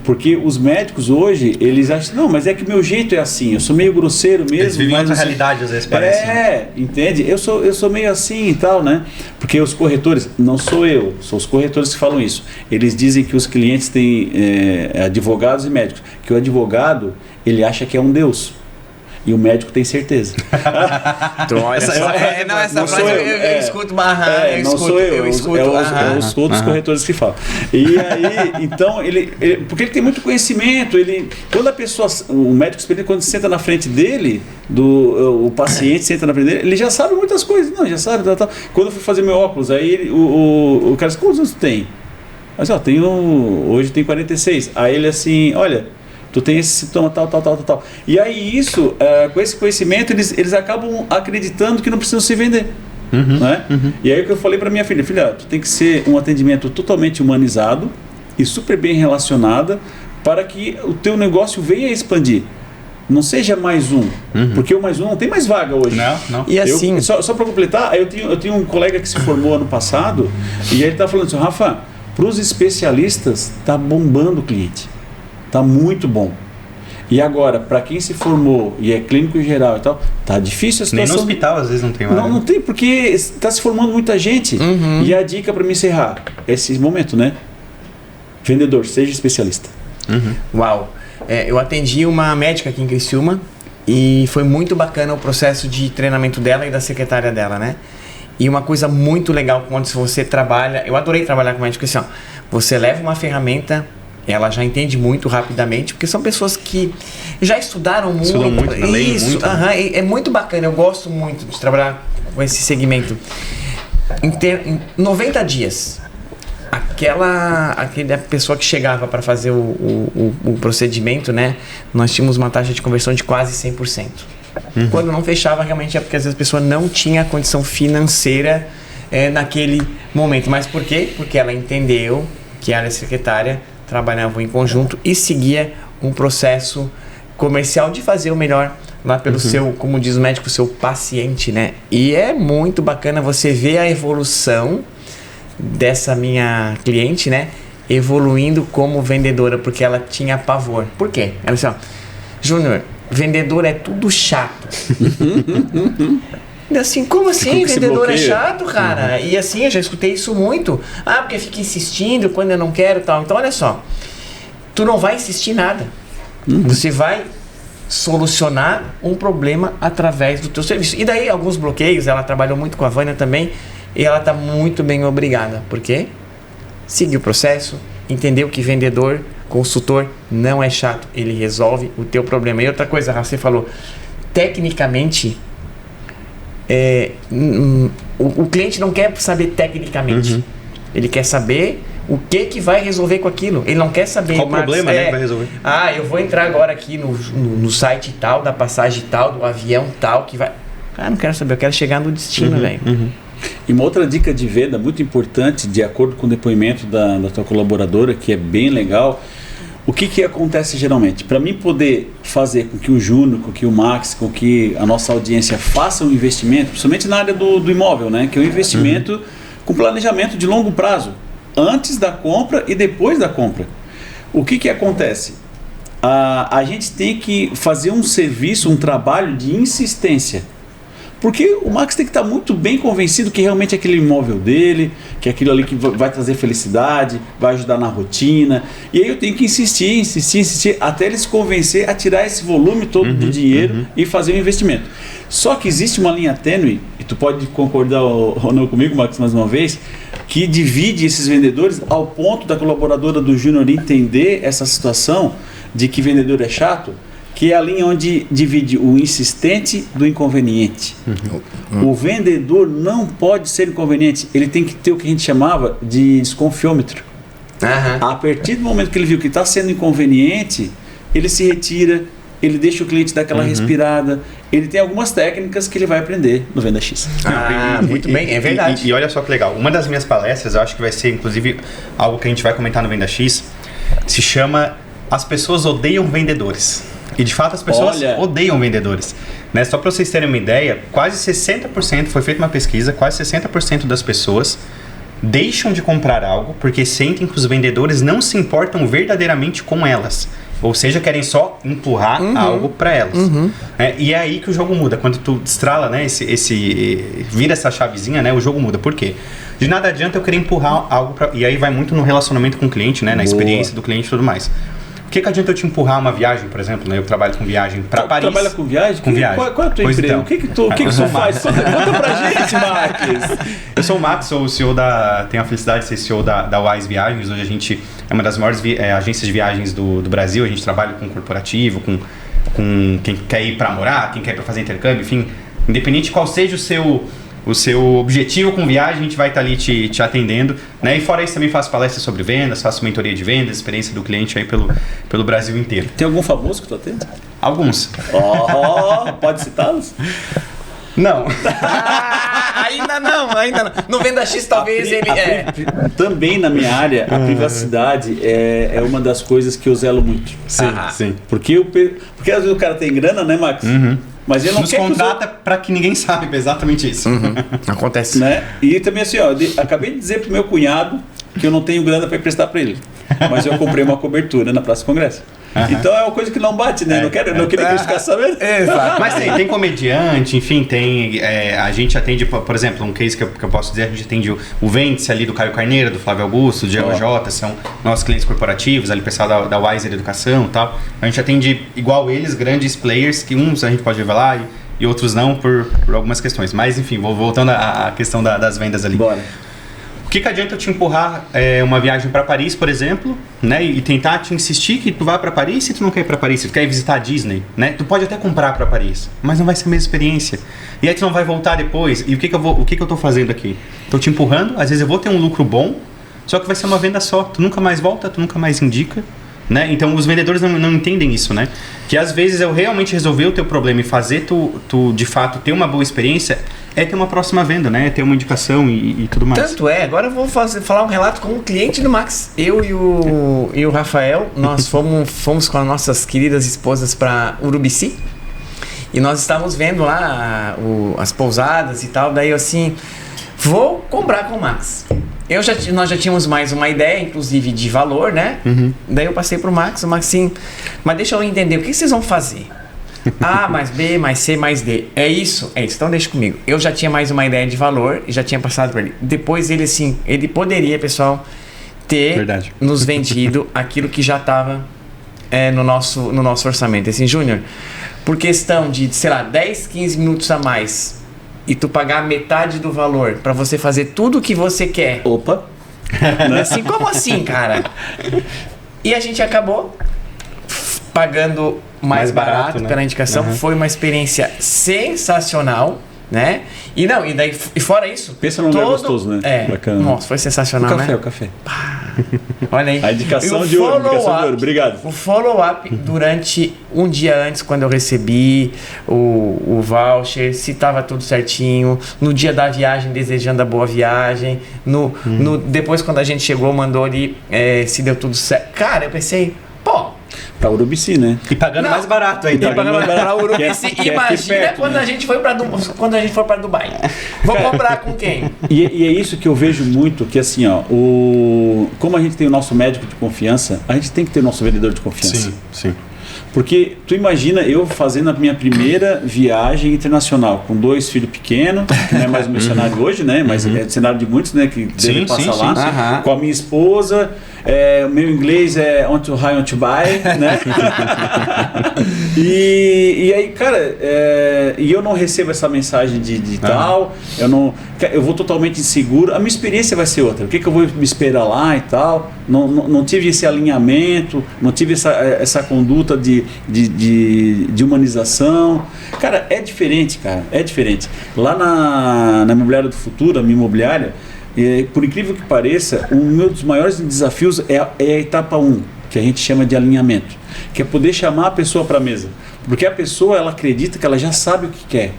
Porque os médicos hoje, eles acham, não, mas é que meu jeito é assim, eu sou meio grosseiro mesmo. Eles vivem outra realidade, às vezes parece. Entende? Eu sou meio assim e tal, né? Porque os corretores, não sou eu, são os corretores que falam isso. Eles dizem que os clientes têm advogados e médicos, que o advogado, ele acha que é um Deus. E o médico tem certeza. Então, essa frase eu escuto eu escuto os corretores que falam. E aí, então, porque ele tem muito conhecimento, quando a pessoa, o médico experiente, quando senta na frente dele, o paciente senta na frente dele, ele já sabe muitas coisas. Não, já sabe, tal. Quando eu fui fazer meu óculos, aí o cara disse, quantos anos tu tem? Mas, hoje tem 46. Aí ele assim, olha, tu tem esse sintoma tal. E aí com esse conhecimento, eles acabam acreditando que não precisam se vender. Né? E aí o que eu falei para minha filha, tu tem que ser um atendimento totalmente humanizado e super bem relacionada para que o teu negócio venha a expandir. Não seja mais um, porque o mais um não tem mais vaga hoje. Não. E assim... Só para completar, eu tenho um colega que se formou ano passado e ele tá falando assim, Rafa, para os especialistas tá bombando o cliente. Tá muito bom. E agora, para quem se formou e é clínico geral e tal, tá difícil a situação. Nem no hospital às vezes não tem mais. Não tem, porque está se formando muita gente. E a dica para me encerrar, esse momento, né? Vendedor, seja especialista. Uau. Eu atendi uma médica aqui em Criciúma e foi muito bacana o processo de treinamento dela e da secretária dela, né? E uma coisa muito legal quando você trabalha, eu adorei trabalhar com médico, assim, você leva uma ferramenta, ela já entende muito rapidamente, porque são pessoas que já estudaram muito. Estudam muito, leem muito. É muito bacana, eu gosto muito de trabalhar com esse segmento. Em 90 dias, aquela pessoa que chegava para fazer o procedimento, né? Nós tínhamos uma taxa de conversão de quase 100%. Quando não fechava, realmente é porque às vezes a pessoa não tinha a condição financeira naquele momento. Mas por quê? Porque ela entendeu que ela é secretária, trabalhavam em conjunto e seguia um processo comercial de fazer o melhor lá pelo seu, como diz o médico, seu paciente, né? E é muito bacana você ver a evolução dessa minha cliente, né? Evoluindo como vendedora, porque ela tinha pavor. Por quê? Ela disse, Júnior, vendedor é tudo chato. Assim, como assim? Vendedor é chato, cara? E assim, eu já escutei isso muito. Porque fica insistindo quando eu não quero e tal. Então, olha só. Tu não vai insistir nada. Você vai solucionar um problema através do teu serviço. E daí, alguns bloqueios, ela trabalhou muito com a Vânia também, e ela está muito bem obrigada. Por quê? Seguiu o processo, entendeu que vendedor, consultor, não é chato. Ele resolve o teu problema. E outra coisa, você falou, tecnicamente... o cliente não quer saber tecnicamente. Ele quer saber o que vai resolver com aquilo. Ele não quer saber qual problema que vai resolver. Eu vou entrar agora aqui no site tal, da passagem tal, do avião tal, que vai... Não quero saber, eu quero chegar no destino, velho. E uma outra dica de venda muito importante, de acordo com o depoimento da tua colaboradora, que é bem legal. O que acontece geralmente? Para mim poder fazer com que o Júnior, com que o Max, com que a nossa audiência faça um investimento, principalmente na área do imóvel, né? Que é um investimento com planejamento de longo prazo, antes da compra e depois da compra. O que acontece? A gente tem que fazer um serviço, um trabalho de insistência. Porque o Max tem que estar muito bem convencido que realmente é aquele imóvel dele, que é aquilo ali que vai trazer felicidade, vai ajudar na rotina. E aí eu tenho que insistir, até ele se convencer a tirar esse volume todo de dinheiro e fazer o investimento. Só que existe uma linha tênue, e tu pode concordar ou não comigo, Max, mais uma vez, que divide esses vendedores ao ponto da colaboradora do Júnior entender essa situação de que vendedor é chato, que é a linha onde divide o insistente do inconveniente. O vendedor não pode ser inconveniente, ele tem que ter o que a gente chamava de desconfiômetro. A partir do momento que ele viu que está sendo inconveniente, ele se retira, ele deixa o cliente dar aquela respirada. Ele tem algumas técnicas que ele vai aprender no Venda X. Muito bem, é verdade. E olha só que legal, uma das minhas palestras, eu acho que vai ser inclusive algo que a gente vai comentar no Venda X, se chama As Pessoas Odeiam Vendedores. E de fato as pessoas odeiam vendedores. Né? Só para vocês terem uma ideia, quase 60%, foi feita uma pesquisa, quase 60% das pessoas deixam de comprar algo porque sentem que os vendedores não se importam verdadeiramente com elas. Ou seja, querem só empurrar algo para elas. E é aí que o jogo muda. Quando tu destrala, né, vira essa chavezinha, né, o jogo muda. Por quê? De nada adianta eu querer empurrar algo pra... E aí vai muito no relacionamento com o cliente, né, na experiência do cliente e tudo mais. O que adianta eu te empurrar uma viagem, por exemplo, né? Eu trabalho com viagem para Paris. Trabalha com viagem? Com viagem. Qual é a tua empresa? Então. O que tu faz? Conta pra gente, Max. Eu sou o Max, sou o CEO tenho a felicidade de ser CEO da Wise Viagens. Hoje a gente é uma das maiores agências de viagens do Brasil. A gente trabalha com corporativo, com quem quer ir para morar, quem quer ir para fazer intercâmbio, enfim. Independente de qual seja o seu objetivo com viagem, a gente vai estar ali te atendendo, né? E fora isso também faço palestras sobre vendas, faço mentoria de vendas, experiência do cliente aí pelo Brasil inteiro. Tem algum famoso que tu atende? Alguns. Pode citá-los? Não. Ainda não. No Venda X talvez Também na minha área, a privacidade é uma das coisas que eu zelo muito. Sim. Porque às vezes o cara tem grana, né, Max? Mas ele não nos contrata para que ninguém saiba, exatamente isso. Acontece. Né? E também assim, acabei de dizer pro meu cunhado que eu não tenho grana para emprestar para ele. Mas eu comprei uma cobertura na Praça Congresso. Então é uma coisa que não bate, né? Não queria que eles ficassem sabendo. Exato. Mas tem comediante, enfim, a gente atende, por exemplo, um case que eu posso dizer, a gente atende o Ventes ali do Caio Carneiro, do Flávio Augusto, do Diego Jota, são nossos clientes corporativos, ali pessoal da Wiser Educação e tal. A gente atende igual eles, grandes players, que uns a gente pode revelar e outros não por algumas questões. Mas enfim, voltando à questão das vendas ali. Bora. O que adianta eu te empurrar uma viagem para Paris, por exemplo, né, e tentar te insistir que tu vá para Paris se tu não quer ir para Paris, se tu quer ir visitar a Disney, né? Tu pode até comprar para Paris, mas não vai ser a mesma experiência. E aí tu não vai voltar depois. E o que eu tô fazendo aqui? Tô te empurrando, às vezes eu vou ter um lucro bom, só que vai ser uma venda só. Tu nunca mais volta, tu nunca mais indica. Né? Então os vendedores não entendem isso, né? Que às vezes eu realmente resolver o teu problema e fazer tu de fato ter uma boa experiência é ter uma próxima venda, né? É ter uma indicação e tudo mais. Tanto agora eu vou falar um relato com um cliente do Max. Eu e o Rafael, nós fomos com as nossas queridas esposas para Urubici e nós estávamos vendo lá as pousadas e tal, daí eu assim, vou comprar com o Max. Nós já tínhamos mais uma ideia, inclusive, de valor, né? Daí eu passei pro Max, o Max assim, mas deixa eu entender, o que vocês vão fazer? A mais B, mais C, mais D. É isso, então deixa comigo. Eu já tinha mais uma ideia de valor e já tinha passado para ele. Depois ele assim, ele poderia, pessoal, ter nos vendido aquilo que já estava no nosso orçamento. Assim, Júnior, por questão de, sei lá, 10, 15 minutos a mais e tu pagar metade do valor para você fazer tudo o que você quer. Opa! Assim, como assim, cara? E a gente acabou pagando mais barato, né? Pela indicação. Foi uma experiência sensacional, né? E fora isso... Pensa num lugar gostoso, né? Bacana. Nossa, foi sensacional, o café. Olha aí. A indicação de ouro, obrigado. O follow-up durante um dia antes, quando eu recebi o voucher, se estava tudo certinho, no dia da viagem, desejando a boa viagem, depois quando a gente chegou, mandou ali se deu tudo certo. Cara, eu pensei, pra Urubici, né? E pagando mais barato ainda. E pagando mais barato pra Urubici. Imagina perto, quando a gente for para Dubai. Vou comprar com quem? E é isso que eu vejo muito, que assim, como a gente tem o nosso médico de confiança, a gente tem que ter o nosso vendedor de confiança. Sim. Porque tu imagina eu fazendo a minha primeira viagem internacional com 2 filhos pequenos, que não é mais o meu cenário hoje, né? Mas é o cenário de muitos, né? Que devem passar lá. Com a minha esposa. O meu inglês é on to high, on to buy, né? e aí, cara, e eu não recebo essa mensagem de tal, eu vou totalmente inseguro, a minha experiência vai ser outra. O que eu vou me esperar lá e tal? Não tive esse alinhamento, não tive essa conduta de humanização. Cara, é diferente, cara, é diferente. Lá na Imobiliária do Futuro, a minha imobiliária, por incrível que pareça, um meu dos maiores desafios é a etapa 1, que a gente chama de alinhamento, que é poder chamar a pessoa para a mesa. Porque a pessoa, ela acredita que ela já sabe o que quer,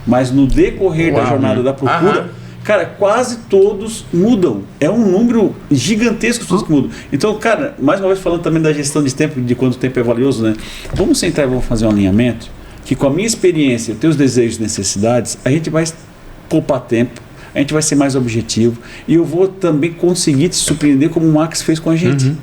mas no decorrer da jornada da procura, cara, quase todos mudam. É um número gigantesco de pessoas que mudam. Então, cara, mais uma vez falando também da gestão de tempo, de quando o tempo é valioso, né? Vamos sentar e vamos fazer um alinhamento, que com a minha experiência, os teus desejos e necessidades, a gente vai poupar tempo, a gente vai ser mais objetivo e eu vou também conseguir te surpreender como o Max fez com a gente.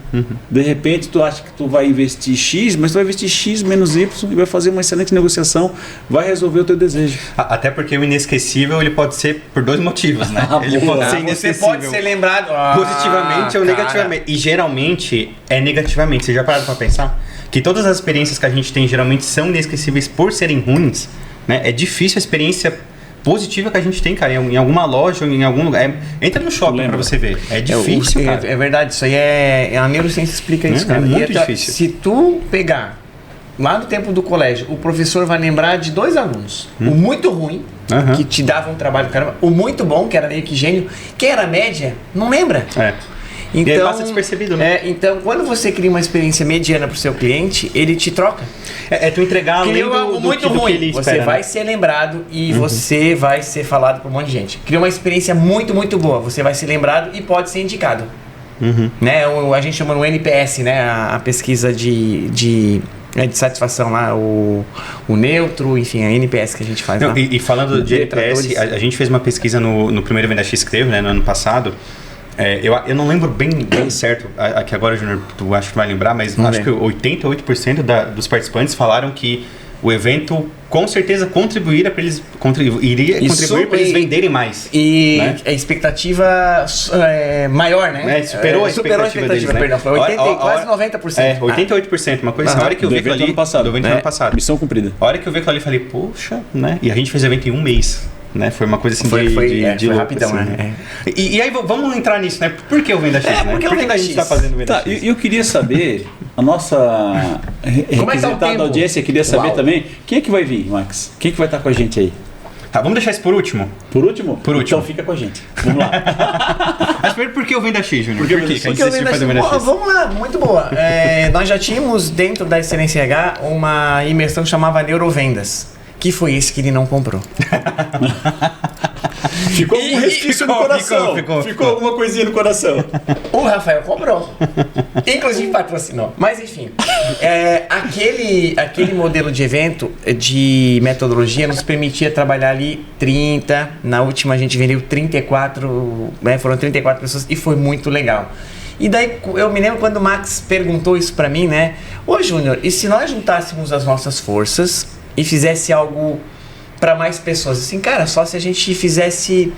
De repente tu acha que tu vai investir X, mas tu vai investir X menos Y e vai fazer uma excelente negociação, vai resolver o teu desejo. Até porque o inesquecível ele pode ser por 2 motivos, né? Ele pode ser inesquecível. Você pode ser lembrado positivamente ou negativamente. E geralmente é negativamente. Você já parou para pensar? Que todas as experiências que a gente tem geralmente são inesquecíveis por serem ruins, né? É difícil a experiência positiva que a gente tem, cara, em alguma loja, em algum lugar. Entra no shopping pra você ver. É difícil, cara. É verdade, isso aí a neurociência explica isso, cara. É muito difícil. Se tu pegar lá no tempo do colégio, o professor vai lembrar de 2 alunos. O muito ruim, que te dava um trabalho, caramba. O muito bom, que era meio que gênio. Quem era média, não lembra. Então, e aí passa despercebido, né? Então, quando você cria uma experiência mediana para o seu cliente, ele te troca. Tu entregar além do muito ruim. Que ele espera, você vai ser lembrado e você vai ser falado por um monte de gente. Cria uma experiência muito, muito boa. Você vai ser lembrado e pode ser indicado. Né? A gente chama no NPS, né? A pesquisa de satisfação lá, o neutro, enfim, a NPS que a gente faz lá. E falando de NPS, a gente fez uma pesquisa no primeiro Venda X Creu, né? No ano passado. Eu não lembro bem certo, aqui agora, Júnior, tu acho que vai lembrar, mas acho que 88% dos participantes falaram que o evento com certeza iria contribuir para eles venderem mais. E né? a expectativa maior, né? Superou a expectativa deles, né? Perdão, foi quase 90%. 88%, uma coisa assim. A hora que eu vi aquilo ali, do evento ano passado. Missão cumprida. A hora que eu vi aquilo ali, falei, poxa, né? E a gente fez evento em 1 mês. Né? Foi uma coisa assim foi louco, rapidão, assim, né? E aí vamos entrar nisso, né? Por que o Venda X, né? Por que a gente está fazendo Venda X? Eu queria saber, a nossa requisitada audiência queria saber também, quem é que vai vir, Max? Quem é que vai estar com a gente aí? Tá, vamos deixar isso por último? Por último? Por último. Então fica com a gente. Vamos lá. Mas primeiro, por que o Venda X, Júnior? Por que a gente decidiu fazer o Venda X? Vamos lá, muito boa. Nós já tínhamos dentro da Excelência RH uma imersão que chamava Neurovendas. Que foi esse que ele não comprou. Ficou um resquício no coração. Ficou alguma coisinha no coração. O Rafael comprou. Inclusive patrocinou. Mas enfim, aquele modelo de evento, de metodologia, nos permitia trabalhar ali 30. Na última a gente vendeu 34, foram 34 pessoas e foi muito legal. E daí eu me lembro quando o Max perguntou isso pra mim, né? Ô Júnior, e se nós juntássemos as nossas forças e fizesse algo para mais pessoas? Assim, cara, só se a gente fizesse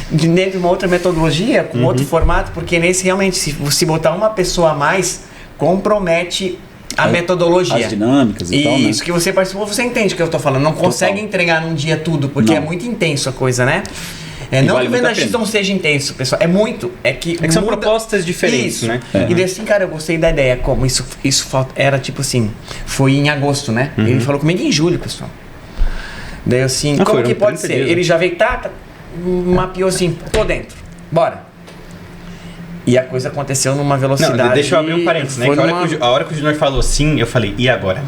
dentro de uma outra metodologia, com outro formato, porque nesse realmente, se botar uma pessoa a mais, compromete a metodologia. As dinâmicas e tal, né? Isso que você participou, você entende o que eu tô falando. Não consegue entregar num dia tudo, porque é muito intenso a coisa, né? Não vale que o Venda X não seja intenso, pessoal. É muito. É que são propostas diferentes, isso, né? E daí assim, cara, eu gostei da ideia. Como isso era tipo assim, foi em agosto, né? Ele falou comigo em julho, pessoal. Daí assim, como que pode ser? Ele já veio, mapeou assim, tô dentro, bora. E a coisa aconteceu numa velocidade... Não, deixa eu abrir um parênteses, né? A hora que o Júnior falou sim, eu falei, e agora?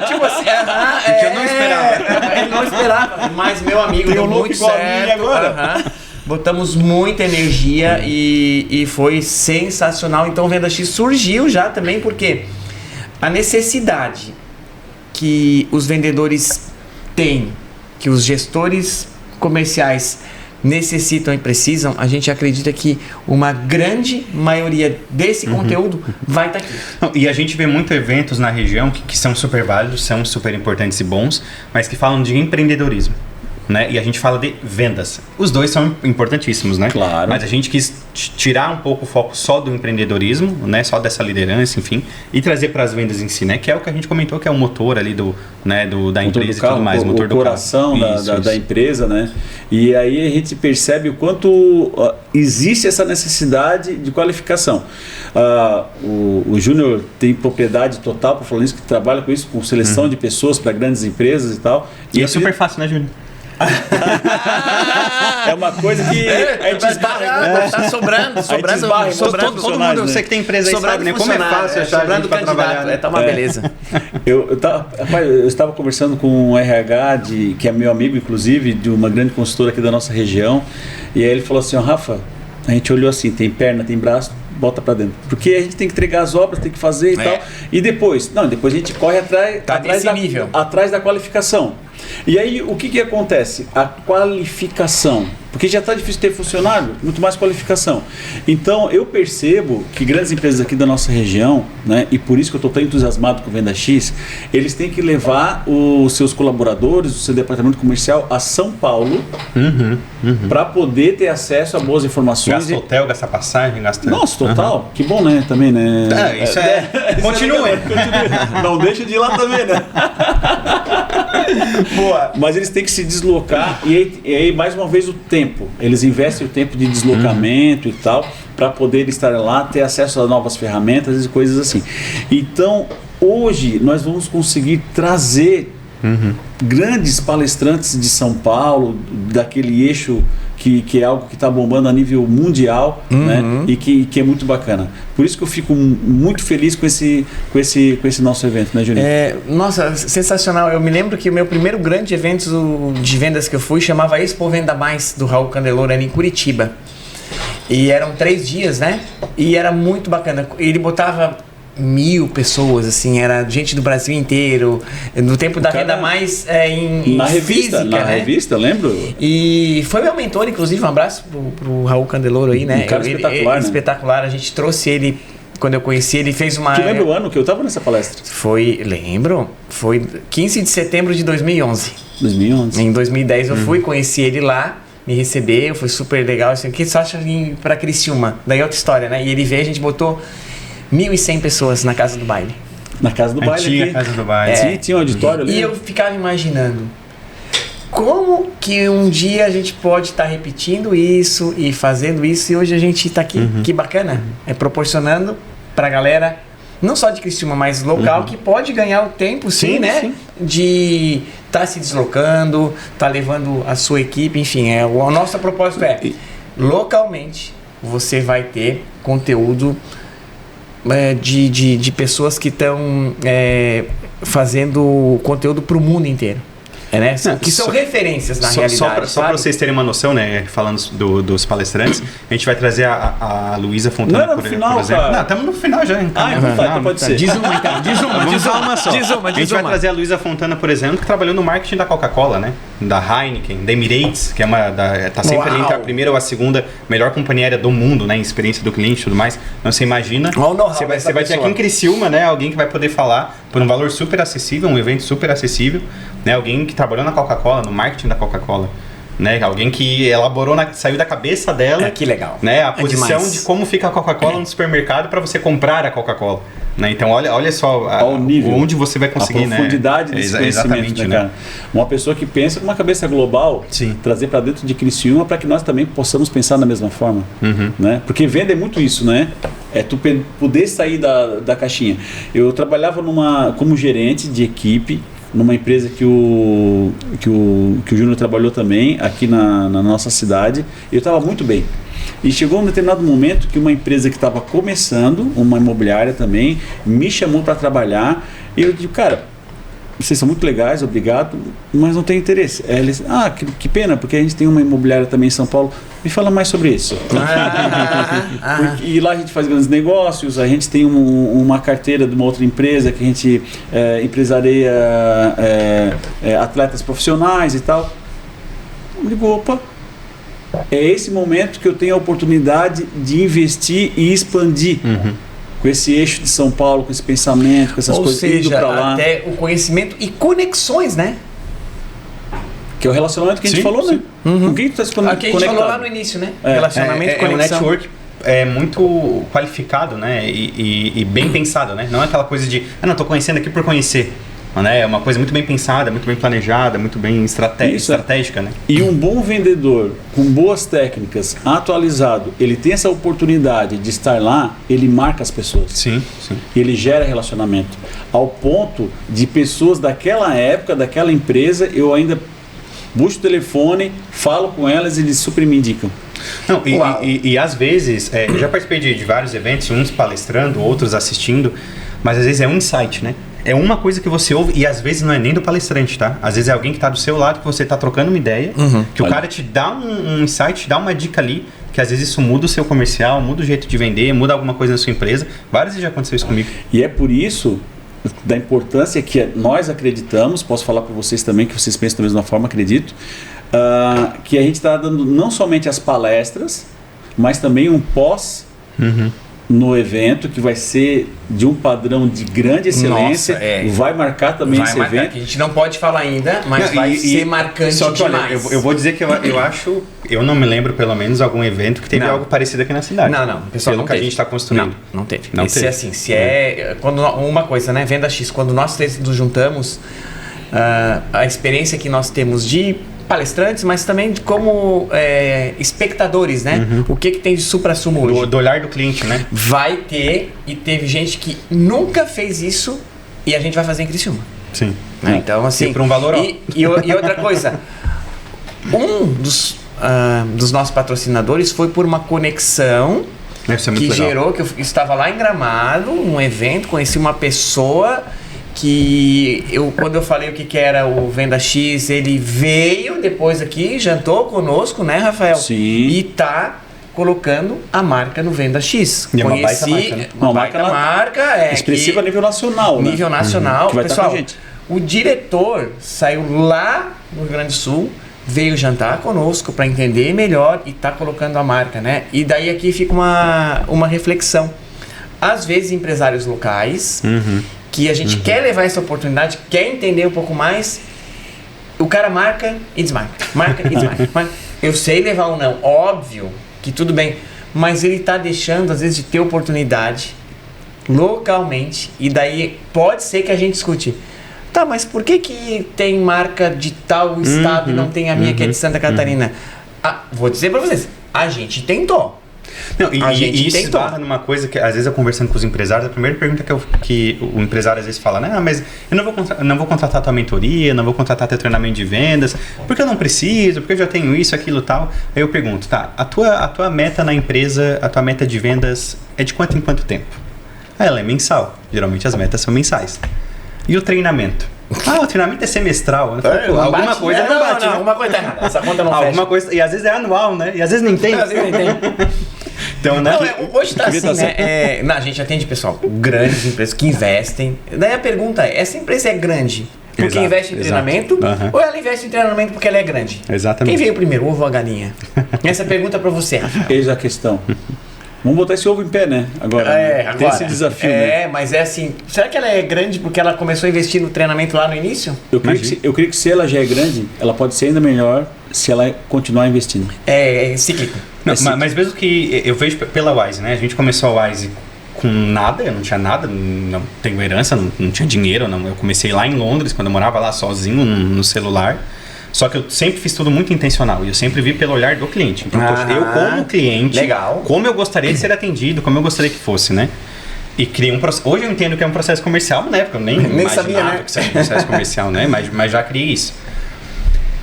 Tipo assim, que eu não esperava. Ele não esperava, mas meu amigo deu muito certo. Agora. Botamos muita energia e foi sensacional. Então o Venda X surgiu já também porque a necessidade que os vendedores têm, que os gestores comerciais necessitam e precisam, a gente acredita que uma grande maioria desse conteúdo vai estar aqui. Não, e a gente vê muitos eventos na região que são super válidos, são super importantes e bons, mas que falam de empreendedorismo. né? E a gente fala de vendas. Os dois são importantíssimos, né? Claro. Mas a gente quis tirar um pouco o foco só do empreendedorismo, né? Só dessa liderança, enfim, e trazer para as vendas em si, né? Que é o que a gente comentou, que é o motor ali da empresa carro, e tudo mais, o motor do coração carro. Da empresa, né? E aí a gente percebe o quanto existe essa necessidade de qualificação. O Júnior tem propriedade total para falar isso, que trabalha com isso, com seleção de pessoas para grandes empresas e tal. E é super fácil, né, Júnior? É uma coisa que a gente esbarra. Tá sobrando. Todo mundo, você que tem empresa aí sabe, né? Como é fácil achar gente para trabalhar. Tá uma beleza. Eu estava conversando com um RH, que é meu amigo, inclusive, de uma grande consultora aqui da nossa região, e aí ele falou assim, Rafa, a gente olhou assim, tem perna, tem braço, bota para dentro. Porque a gente tem que entregar as obras, tem que fazer e tal. E depois a gente corre atrás da qualificação. E aí, o que acontece? A qualificação. Porque já está difícil ter funcionário, muito mais qualificação. Então, eu percebo que grandes empresas aqui da nossa região, né, e por isso que eu estou tão entusiasmado com o Venda X, eles têm que levar os seus colaboradores, o seu departamento comercial a São Paulo para poder ter acesso a boas informações. Gasta hotel, gasta passagem, gasta... Nossa, total. Que bom, né? Também, né? Isso é... Continue. Não deixa de ir lá também, né? Boa. Mas eles têm que se deslocar e aí mais uma vez o tempo. Eles investem o tempo de deslocamento e tal para poder estar lá, ter acesso a novas ferramentas e coisas assim. Então, hoje nós vamos conseguir trazer grandes palestrantes de São Paulo, daquele eixo que é algo que está bombando a nível mundial, né? E que é muito bacana. Por isso que eu fico muito feliz com esse nosso evento, né, Juninho? Nossa, sensacional. Eu me lembro que o meu primeiro grande evento de vendas que eu fui chamava Expo Venda Mais, do Raul Candeloro, era em Curitiba. E eram 3 dias, né? E era muito bacana. Ele botava 1.000 pessoas, assim, era gente do Brasil inteiro, no tempo da Venda Mais na revista, física, na revista, lembro? E foi meu mentor, inclusive, um abraço pro Raul Candeloro aí, né? Um cara espetacular, né? Espetacular, a gente trouxe ele, quando eu conheci ele, fez uma... Tu lembra o ano que eu estava nessa palestra? Lembro, foi 15 de setembro de 2011. 2011. Em 2010 eu fui, conheci ele lá, me recebeu, foi super legal, assim, o que você acha de vir pra Criciúma? Daí outra história, né? E ele veio, a gente botou 1.100 pessoas na casa do baile. Na casa do baile? Tinha casa do baile. Tinha um auditório ali. E eu ficava imaginando como que um dia a gente pode estar repetindo isso e fazendo isso, e hoje a gente está aqui. Que bacana. É proporcionando para a galera, não só de Criciúma, mas local, que pode ganhar o tempo, sim, né? Sim. De estar se deslocando, estar levando a sua equipe, enfim. O nosso propósito é, localmente, você vai ter conteúdo de pessoas que estão fazendo conteúdo para o mundo inteiro. Né? Que são referências na realidade. Só para vocês terem uma noção, né? Falando dos palestrantes, a gente vai trazer a Luísa Fontana, por exemplo. Cara. Não, estamos no final já. Então pode ser. Diz uma só. A gente vai trazer a Luísa Fontana, por exemplo, que trabalhou no marketing da Coca-Cola, né? Da Heineken, da Emirates, que tá sempre ali entre a primeira ou a segunda melhor companhia aérea do mundo, né? Em experiência do cliente e tudo mais. Então você imagina, você vai ter aqui em Criciúma, né? Alguém que vai poder falar por um valor super acessível, um evento super acessível, né? Alguém que trabalhou na Coca-Cola, no marketing da Coca-Cola, né? Alguém que elaborou, saiu da cabeça dela, que legal, né? A posição de como fica a Coca-Cola no supermercado para você comprar a Coca-Cola, né? Então olha só o nível, onde você vai conseguir, a profundidade desse conhecimento, né, cara? Uma pessoa que pensa com uma cabeça global, trazer para dentro de Criciúma para que nós também possamos pensar da mesma forma, né? Porque venda é muito isso, né? É tu poder sair da caixinha. Eu trabalhava como gerente de equipe numa empresa que o Júnior trabalhou também aqui na nossa cidade, e eu estava muito bem. E chegou um determinado momento que uma empresa que estava começando, uma imobiliária também, me chamou para trabalhar, e eu digo, cara, vocês são muito legais, obrigado, mas não tem interesse. Eles, que pena, porque a gente tem uma imobiliária também em São Paulo. Me fala mais sobre isso. E lá a gente faz grandes negócios, a gente tem uma carteira de uma outra empresa que a gente empresaria atletas profissionais e tal. Eu digo, opa, é esse momento que eu tenho a oportunidade de investir e expandir. Com esse eixo de São Paulo, com esse pensamento, com essas coisas, indo pra lá. Até o conhecimento e conexões, né? Que é o relacionamento que a gente falou, né? Com quem tu tá se conectado? Aqui a gente falou lá no início, né? Relacionamento, conexão. É um network muito qualificado, né? E bem pensado, né? Não é aquela coisa de, não, tô conhecendo aqui por conhecer. Né? É uma coisa muito bem pensada, muito bem planejada, muito bem estratégica, né? E um bom vendedor, com boas técnicas, atualizado, ele tem essa oportunidade de estar lá, ele marca as pessoas. Sim. Ele gera relacionamento. Ao ponto de pessoas daquela época, daquela empresa, eu ainda busco o telefone, falo com elas e eles super me indicam. Não, e às vezes, eu já participei de vários eventos, uns palestrando, outros assistindo, mas às vezes é um insight, né? É uma coisa que você ouve e às vezes não é nem do palestrante, tá? Às vezes é alguém que está do seu lado, que você está trocando uma ideia, que o cara te dá um insight, te dá uma dica ali, que às vezes isso muda o seu comercial, muda o jeito de vender, muda alguma coisa na sua empresa. Várias vezes já aconteceu isso comigo. E é por isso da importância que nós acreditamos, posso falar para vocês também, que vocês pensam da mesma forma, acredito, que a gente está dando não somente as palestras, mas também um pós no evento, que vai ser de um padrão de grande excelência. Nossa, vai marcar também esse evento. Que a gente não pode falar ainda, mas vai ser marcante só que, demais. Olha, eu vou dizer que eu acho, eu não me lembro pelo menos algum evento que teve algo parecido aqui na cidade. Não, pessoal, pelo que a gente está construindo. Não teve. Se é assim, quando uma coisa, né, Venda X, quando nós três nos juntamos, a experiência que nós temos de palestrantes, mas também de como espectadores, né? O que tem de supra-sumo hoje? Do olhar do cliente, né? Vai ter, e teve gente que nunca fez isso e a gente vai fazer em Criciúma. Sim. Então, assim... por um valor e outra coisa, um dos nossos patrocinadores foi por uma conexão que gerou, que eu estava lá em Gramado, num evento, conheci uma pessoa... que quando eu falei o que era o Venda X, ele veio depois aqui, jantou conosco, né, Rafael? Sim. E tá colocando a marca no Venda X. E uma baita marca, né? Uma baita marca. Expressiva a nível nacional, né? Nível nacional. Que vai Pessoal, estar com a gente. O diretor saiu lá no Rio Grande do Sul, veio jantar conosco para entender melhor e tá colocando a marca, né? E daí aqui fica uma reflexão. Às vezes, empresários locais... que a gente quer levar essa oportunidade, quer entender um pouco mais, o cara marca e desmarca. Marca e desmarca. Eu sei levar ou não, óbvio que tudo bem, mas ele está deixando, às vezes, de ter oportunidade localmente, e daí pode ser que a gente escute. Tá, mas por que tem marca de tal estado e não tem a minha que é de Santa Catarina? Vou dizer para vocês, a gente tentou. Não, e isso esbarra numa coisa que, às vezes, eu conversando com os empresários, a primeira pergunta que o empresário às vezes fala, né? Mas eu não vou contratar a tua mentoria, não vou contratar teu treinamento de vendas, porque eu não preciso, porque eu já tenho isso, aquilo e tal. Aí eu pergunto, tá, a tua meta na empresa, a tua meta de vendas é de quanto em quanto tempo? Ela é mensal. Geralmente as metas são mensais. E o treinamento? O treinamento é semestral. Alguma coisa não bate. Alguma coisa tá errada. Essa conta não alguma fecha. Coisa, e às vezes é anual, né? E às vezes nem tem. Às vezes nem tem. Então, né? Hoje tá assim, né? A gente atende pessoal, grandes empresas que investem. Daí a pergunta é, essa empresa é grande porque investe em treinamento ou ela investe em treinamento porque ela é grande? Exatamente. Quem veio primeiro, o ovo ou a galinha? Essa pergunta é pra você, Rafael. Eis a questão. Vamos botar esse ovo em pé, né? Agora, tem esse desafio, né? Mas é assim, será que ela é grande porque ela começou a investir no treinamento lá no início? Eu creio que se ela já é grande, ela pode ser ainda melhor se ela continuar investindo. É cíclico. Não, mas mesmo que eu vejo pela Wise, né? A gente começou a Wise com nada, eu não tinha nada, não tenho herança, não tinha dinheiro, não. Eu comecei lá em Londres, quando eu morava lá sozinho no celular. Só que eu sempre fiz tudo muito intencional e eu sempre vi pelo olhar do cliente. Então, eu como cliente, como eu gostaria de ser atendido, como eu gostaria que fosse, né? E criei um processo. Hoje eu entendo que é um processo comercial, na época eu nem sabia, né? Que isso era um processo comercial, né? Mas já criei isso.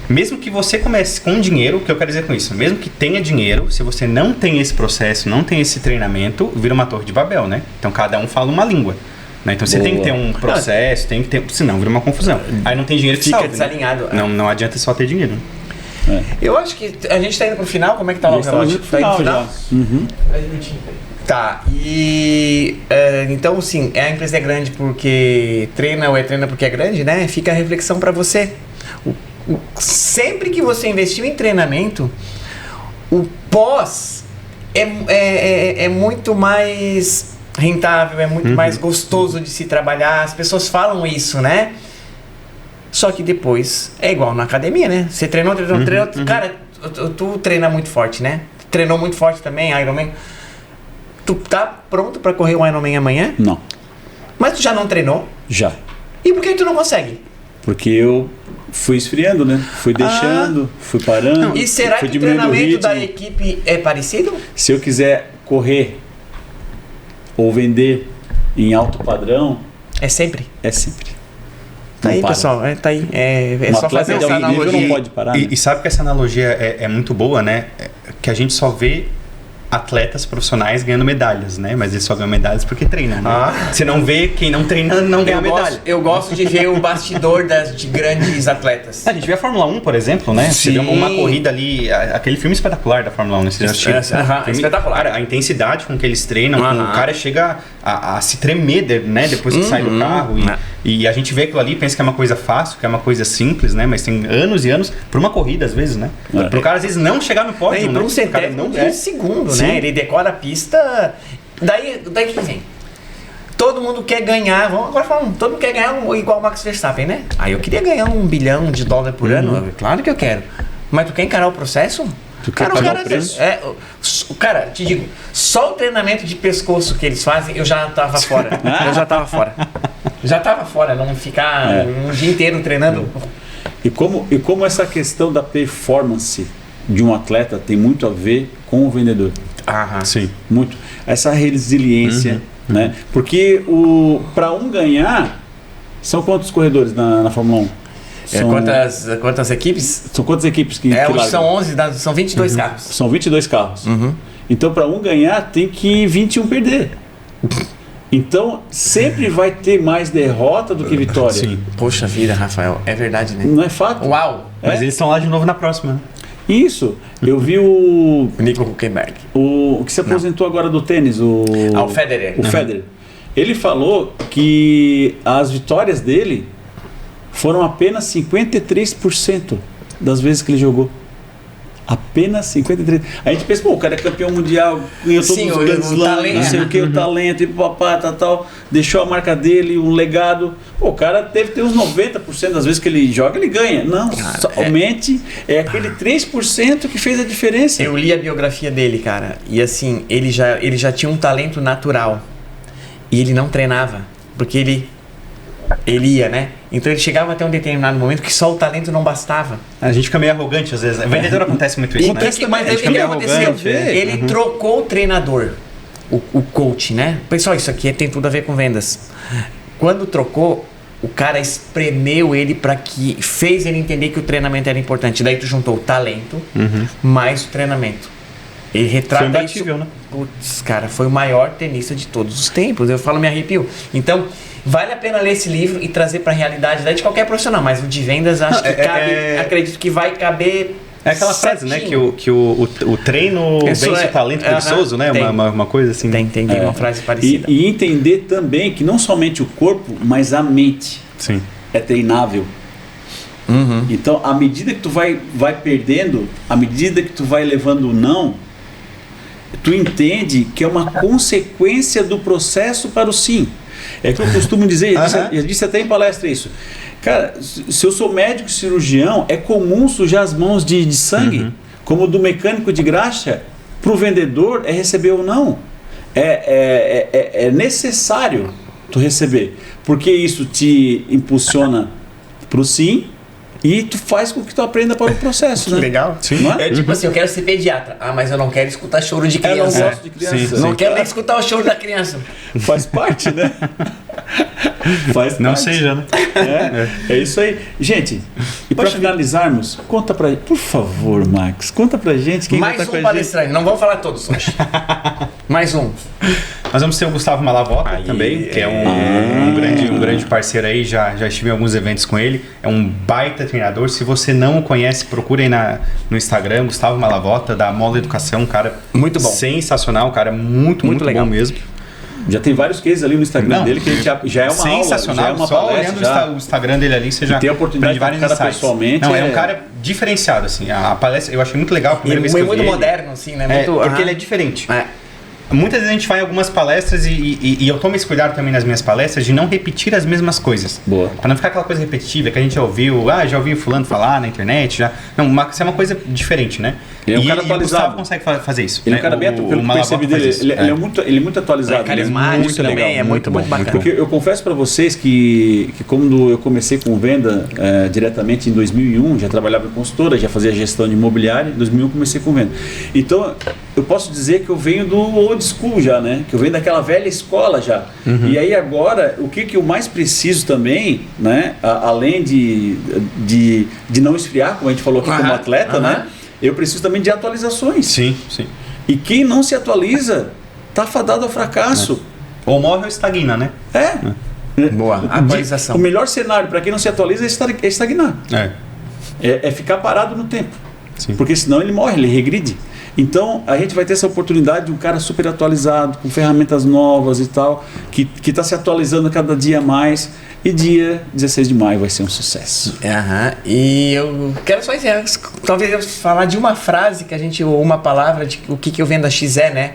Mesmo que você comece com dinheiro, o que eu quero dizer com isso? Mesmo que tenha dinheiro, se você não tem esse processo, não tem esse treinamento, vira uma torre de Babel, né? Então cada um fala uma língua. Né? Então você tem que ter um processo, tem que ter, senão vira uma confusão. Aí não tem dinheiro que fica salve, desalinhado. Né? Não adianta só ter dinheiro. Eu acho que a gente tá indo pro final, como é que tá o relógio? Tá indo pro final. Tá, então sim, a empresa é grande porque treina ou treina porque é grande, né? Fica a reflexão para você. Sempre que você investiu em treinamento, o pós é muito mais rentável, é muito mais gostoso de se trabalhar. As pessoas falam isso, né? Só que depois é igual na academia, né? Você treinou. Cara, tu treina muito forte, né? Treinou muito forte também, Ironman. Tu tá pronto pra correr o Ironman amanhã? Não. Mas tu já não treinou? Já. E por que tu não consegue? Porque eu fui esfriando, né? Fui deixando, fui parando. E será que o treinamento da equipe é parecido? Se eu quiser correr ou vender em alto padrão... É sempre? É sempre. Tá aí, pessoal. Tá aí. É só fazer essa analogia. Não pode parar, né? E sabe que essa analogia é muito boa, né? Que a gente só vê atletas profissionais ganhando medalhas, né? Mas eles só ganham medalhas porque treinam, né? Você não vê quem não treina, não ganha medalha. Eu gosto de ver o bastidor de grandes atletas. A gente vê a Fórmula 1, por exemplo, né? Você vê uma corrida ali, aquele filme espetacular da Fórmula 1, né? Você já assistiu? Espetacular. Cara, a intensidade com que eles treinam, o cara chega a se tremer, né? Depois que sai do carro. E a gente vê aquilo ali, pensa que é uma coisa fácil, que é uma coisa simples, né? Mas tem anos e anos por uma corrida, às vezes, né? Pro cara, às vezes, não chegar no pódio, e por um centésimo de um segundo, né? Ele decora a pista. Daí que vem. Todo mundo quer ganhar, vamos agora falando, todo mundo quer ganhar igual o Max Verstappen, né? Aí eu queria ganhar $1 bilhão por ano, claro que eu quero. Mas tu quer encarar o processo? Cara, cara, te digo, só o treinamento de pescoço que eles fazem, eu já tava fora. Já tava fora, não ficar um dia inteiro treinando. E como essa questão da performance de um atleta tem muito a ver com o vendedor. Sim. Muito. Essa resiliência, né? Porque para ganhar, são quantos corredores na Fórmula 1? Quantas equipes? São quantas equipes que hoje são 11, são 22 carros. São 22 carros. Então, para ganhar, tem que 21 perder. Então, sempre vai ter mais derrota do que vitória. Sim. Poxa vida, Rafael, é verdade, né? Não é fato? Uau! Mas eles estão lá de novo na próxima, né? Isso. Eu vi o Nico Hülkenberg. O que se aposentou agora do tênis, o Federer. O Federer. Ele falou que as vitórias dele foram apenas 53% das vezes que ele jogou. Apenas 53%. A gente pensa, o cara é campeão mundial, ganhou todos os grandes lãs, não sei o que, o talento, e papá, tal, deixou a marca dele, um legado. O cara deve ter uns 90% das vezes que ele joga, ele ganha. Não, somente é aquele 3% que fez a diferença. Eu li a biografia dele, cara, e assim, ele já tinha um talento natural. E ele não treinava, porque ele ia, né? Então ele chegava até um determinado momento que só o talento não bastava. A gente fica meio arrogante às vezes. Vendedor acontece muito isso, né? Mas o que aconteceu? Ele trocou o treinador, o coach, né? Pessoal, isso aqui tem tudo a ver com vendas. Quando trocou, o cara espremeu ele fez ele entender que o treinamento era importante. Daí tu juntou o talento mais o treinamento. Ele retrata foi imbatível, né? Putz, cara, foi o maior tenista de todos os tempos. Eu falo, me arrepio. Então, vale a pena ler esse livro e trazer para a realidade de qualquer profissional, mas o de vendas acho que cabe, acredito que vai caber. É aquela frase, né? Que o treino vence o talento preguiçoso, né? Uma coisa assim. Tem uma frase parecida. E entender também que não somente o corpo, mas a mente é treinável. Então, à medida que tu vai perdendo, à medida que tu vai levando o não, tu entende que é uma consequência do processo para o sim. É que eu costumo dizer, eu disse até em palestra isso. Cara, se eu sou médico cirurgião, é comum sujar as mãos de sangue, como do mecânico de graxa, para o vendedor é receber ou não. É necessário tu receber, porque isso te impulsiona para o sim, e tu faz com que tu aprenda para o processo, né? Legal. Não é? Tipo assim, eu quero ser pediatra. Mas eu não quero escutar choro de criança. Eu não gosto de criança. Não quero nem escutar o choro da criança. Faz parte, né? Faz não parte. Seja, né? É isso aí. Gente, e para finalizarmos, conta pra gente, por favor, Max, conta pra gente quem mais vai estar um com a palestrante. gente. Não vamos falar todos hoje. Mais um. Nós vamos ter o Gustavo Malavota também, que é um grande parceiro aí, já estive em alguns eventos com ele, é um baita treinador. Se você não o conhece, procure aí no Instagram, Gustavo Malavota, da Mola Educação, um cara muito bom, sensacional, um cara muito legal. Bom mesmo. Já tem vários cases ali no Instagram dele que a gente já é uma sensacional, aula, já é uma só palestra. Olhando o Instagram dele ali, você já tem a oportunidade de vários insights. Pessoalmente. Não, é um cara diferenciado, assim. A palestra eu achei muito legal. A primeira vez que eu vi muito ele, moderno, assim, né? Porque ele é diferente. Muitas vezes a gente vai em algumas palestras e eu tomo esse cuidado também nas minhas palestras de não repetir as mesmas coisas. Boa. Pra não ficar aquela coisa repetitiva que a gente já ouviu, já ouvi fulano falar na internet, já. Não, isso é uma coisa diferente, né? Ele é um cara o atualizado. Gustavo consegue fazer isso. Ele é né? um cara bem, pelo que eu percebi dele, ele é muito atualizado. É carismático muito também, legal, é muito bacana. Porque eu confesso para vocês que quando eu comecei com venda diretamente em 2001, já trabalhava em consultora, já fazia gestão de imobiliária, em 2001 comecei com venda. Então, eu posso dizer que eu venho do old school já, né? Que eu venho daquela velha escola já. E aí agora, o que eu mais preciso também, né? Além de não esfriar, como a gente falou aqui como atleta, né? Eu preciso também de atualizações. Sim. E quem não se atualiza, tá fadado ao fracasso. Ou morre ou estagna, né? Boa, atualização. O melhor cenário para quem não se atualiza é estagnar. É ficar parado no tempo. Sim. Porque senão ele morre, ele regride. Então a gente vai ter essa oportunidade de um cara super atualizado, com ferramentas novas e tal, que está se atualizando cada dia mais. E dia 16 de maio vai ser um sucesso. E eu quero só encerrar, talvez eu falar de uma frase que a gente, ou uma palavra de o que eu vendo a X é, né?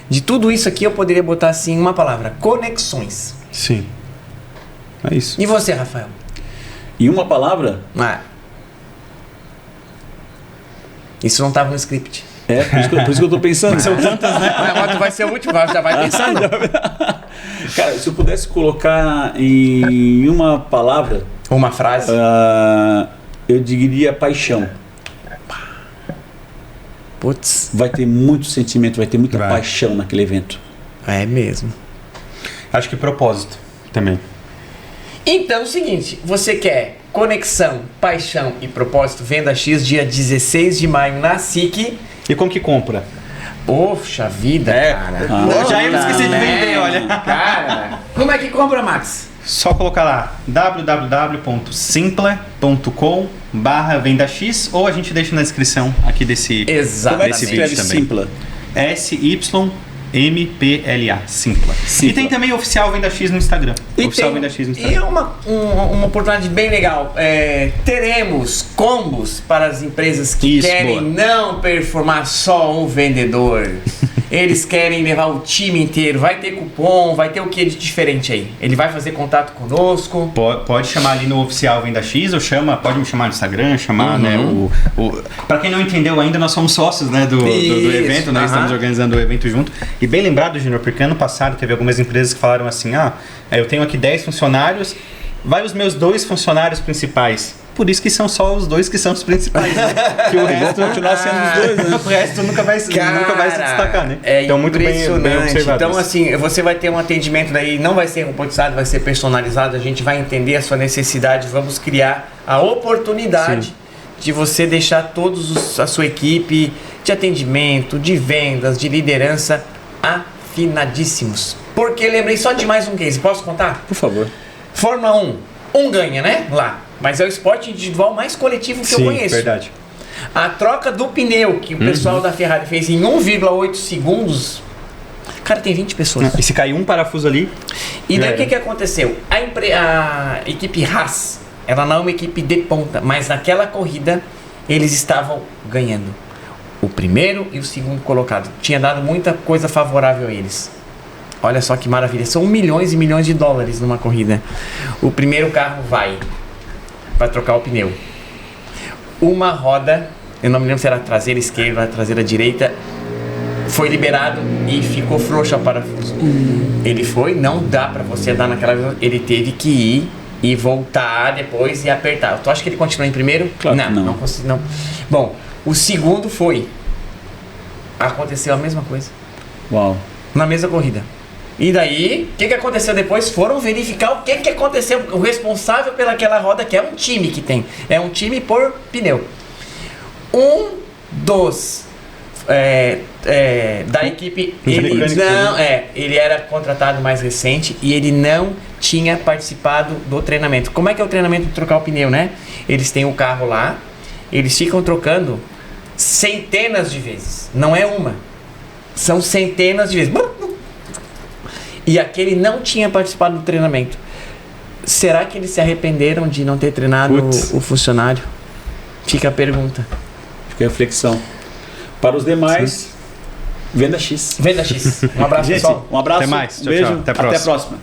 De tudo isso aqui eu poderia botar assim uma palavra: conexões. Sim. É isso. E você, Rafael? E uma palavra? Isso não estava no script. Por isso que eu tô pensando. São tantas, né? Mas tu vai ser o último, já vai pensando. Cara, se eu pudesse colocar em uma palavra... Uma frase? Eu diria paixão. Putz. Vai ter muito sentimento, vai ter muita paixão naquele evento. É mesmo. Acho que propósito também. Então é o seguinte, você quer conexão, paixão e propósito? Venda X, dia 16 de maio na SIC. E como que compra? Poxa vida, cara. Já ia me esquecer de vender, olha. Cara, como é que compra, Max? Só colocar lá www.simpla.com/vendax ou a gente deixa na descrição aqui desse vídeo também. Simpla? SYMPLA, Simpla. E tem também Oficial Venda X no Instagram. E uma oportunidade bem legal. Teremos combos para as empresas que querem não performar só um vendedor. Eles querem levar o time inteiro. Vai ter cupom, vai ter o que de diferente aí? Ele vai fazer contato conosco? Pode chamar ali no Oficial Venda X ou pode me chamar no Instagram, né? Para quem não entendeu ainda, nós somos sócios, né, do evento, nós estamos organizando o evento junto. E bem lembrado, Júnior, porque ano passado teve algumas empresas que falaram assim: eu tenho aqui 10 funcionários, vai os meus 2 funcionários principais. Por isso que são só os 2 que são os principais, né? Que o resto continuar sendo os 2, né? O resto nunca vai se destacar, né? Então, muito bem observado. Então, assim, você vai ter um atendimento daí, não vai ser robotizado, vai ser personalizado, a gente vai entender a sua necessidade, vamos criar a oportunidade de você deixar a sua equipe de atendimento, de vendas, de liderança afinadíssimos. Porque lembrei só de mais um case, posso contar? Por favor. Fórmula 1 ganha, né? Lá. Mas é o esporte individual mais coletivo que eu conheço. Verdade. A troca do pneu que o pessoal da Ferrari fez em 1,8 segundos. Cara, tem 20 pessoas. E se cair um parafuso ali... E daí o que aconteceu? A equipe Haas, ela não é uma equipe de ponta, mas naquela corrida eles estavam ganhando. O primeiro e o segundo colocado. Tinha dado muita coisa favorável a eles. Olha só que maravilha. São milhões e milhões de dólares numa corrida. O primeiro carro vai trocar o pneu. Uma roda, eu não me lembro se era a traseira esquerda, a traseira direita, foi liberado e ficou frouxo o parafuso. Ele não dá pra você dar naquela... Ele teve que ir e voltar depois e apertar. Tu acha que ele continuou em primeiro? Claro não consegui, não. Bom, o segundo aconteceu a mesma coisa. Uau. Na mesma corrida. E daí, o que aconteceu depois? Foram verificar o que aconteceu. O responsável pelaquela roda, que é um time que tem. É um time por pneu. Um dos da equipe, ele era contratado mais recente e ele não tinha participado do treinamento. Como é que é o treinamento de trocar o pneu, né? Eles têm o carro lá, eles ficam trocando centenas de vezes. Não é uma. São centenas de vezes. E aquele não tinha participado do treinamento. Será que eles se arrependeram de não ter treinado o funcionário? Fica a pergunta. Fica a reflexão. Para os demais, Venda X. Venda X. Um abraço, Gente, pessoal. Um abraço. Até mais. Um beijo. Tchau. Até a próxima.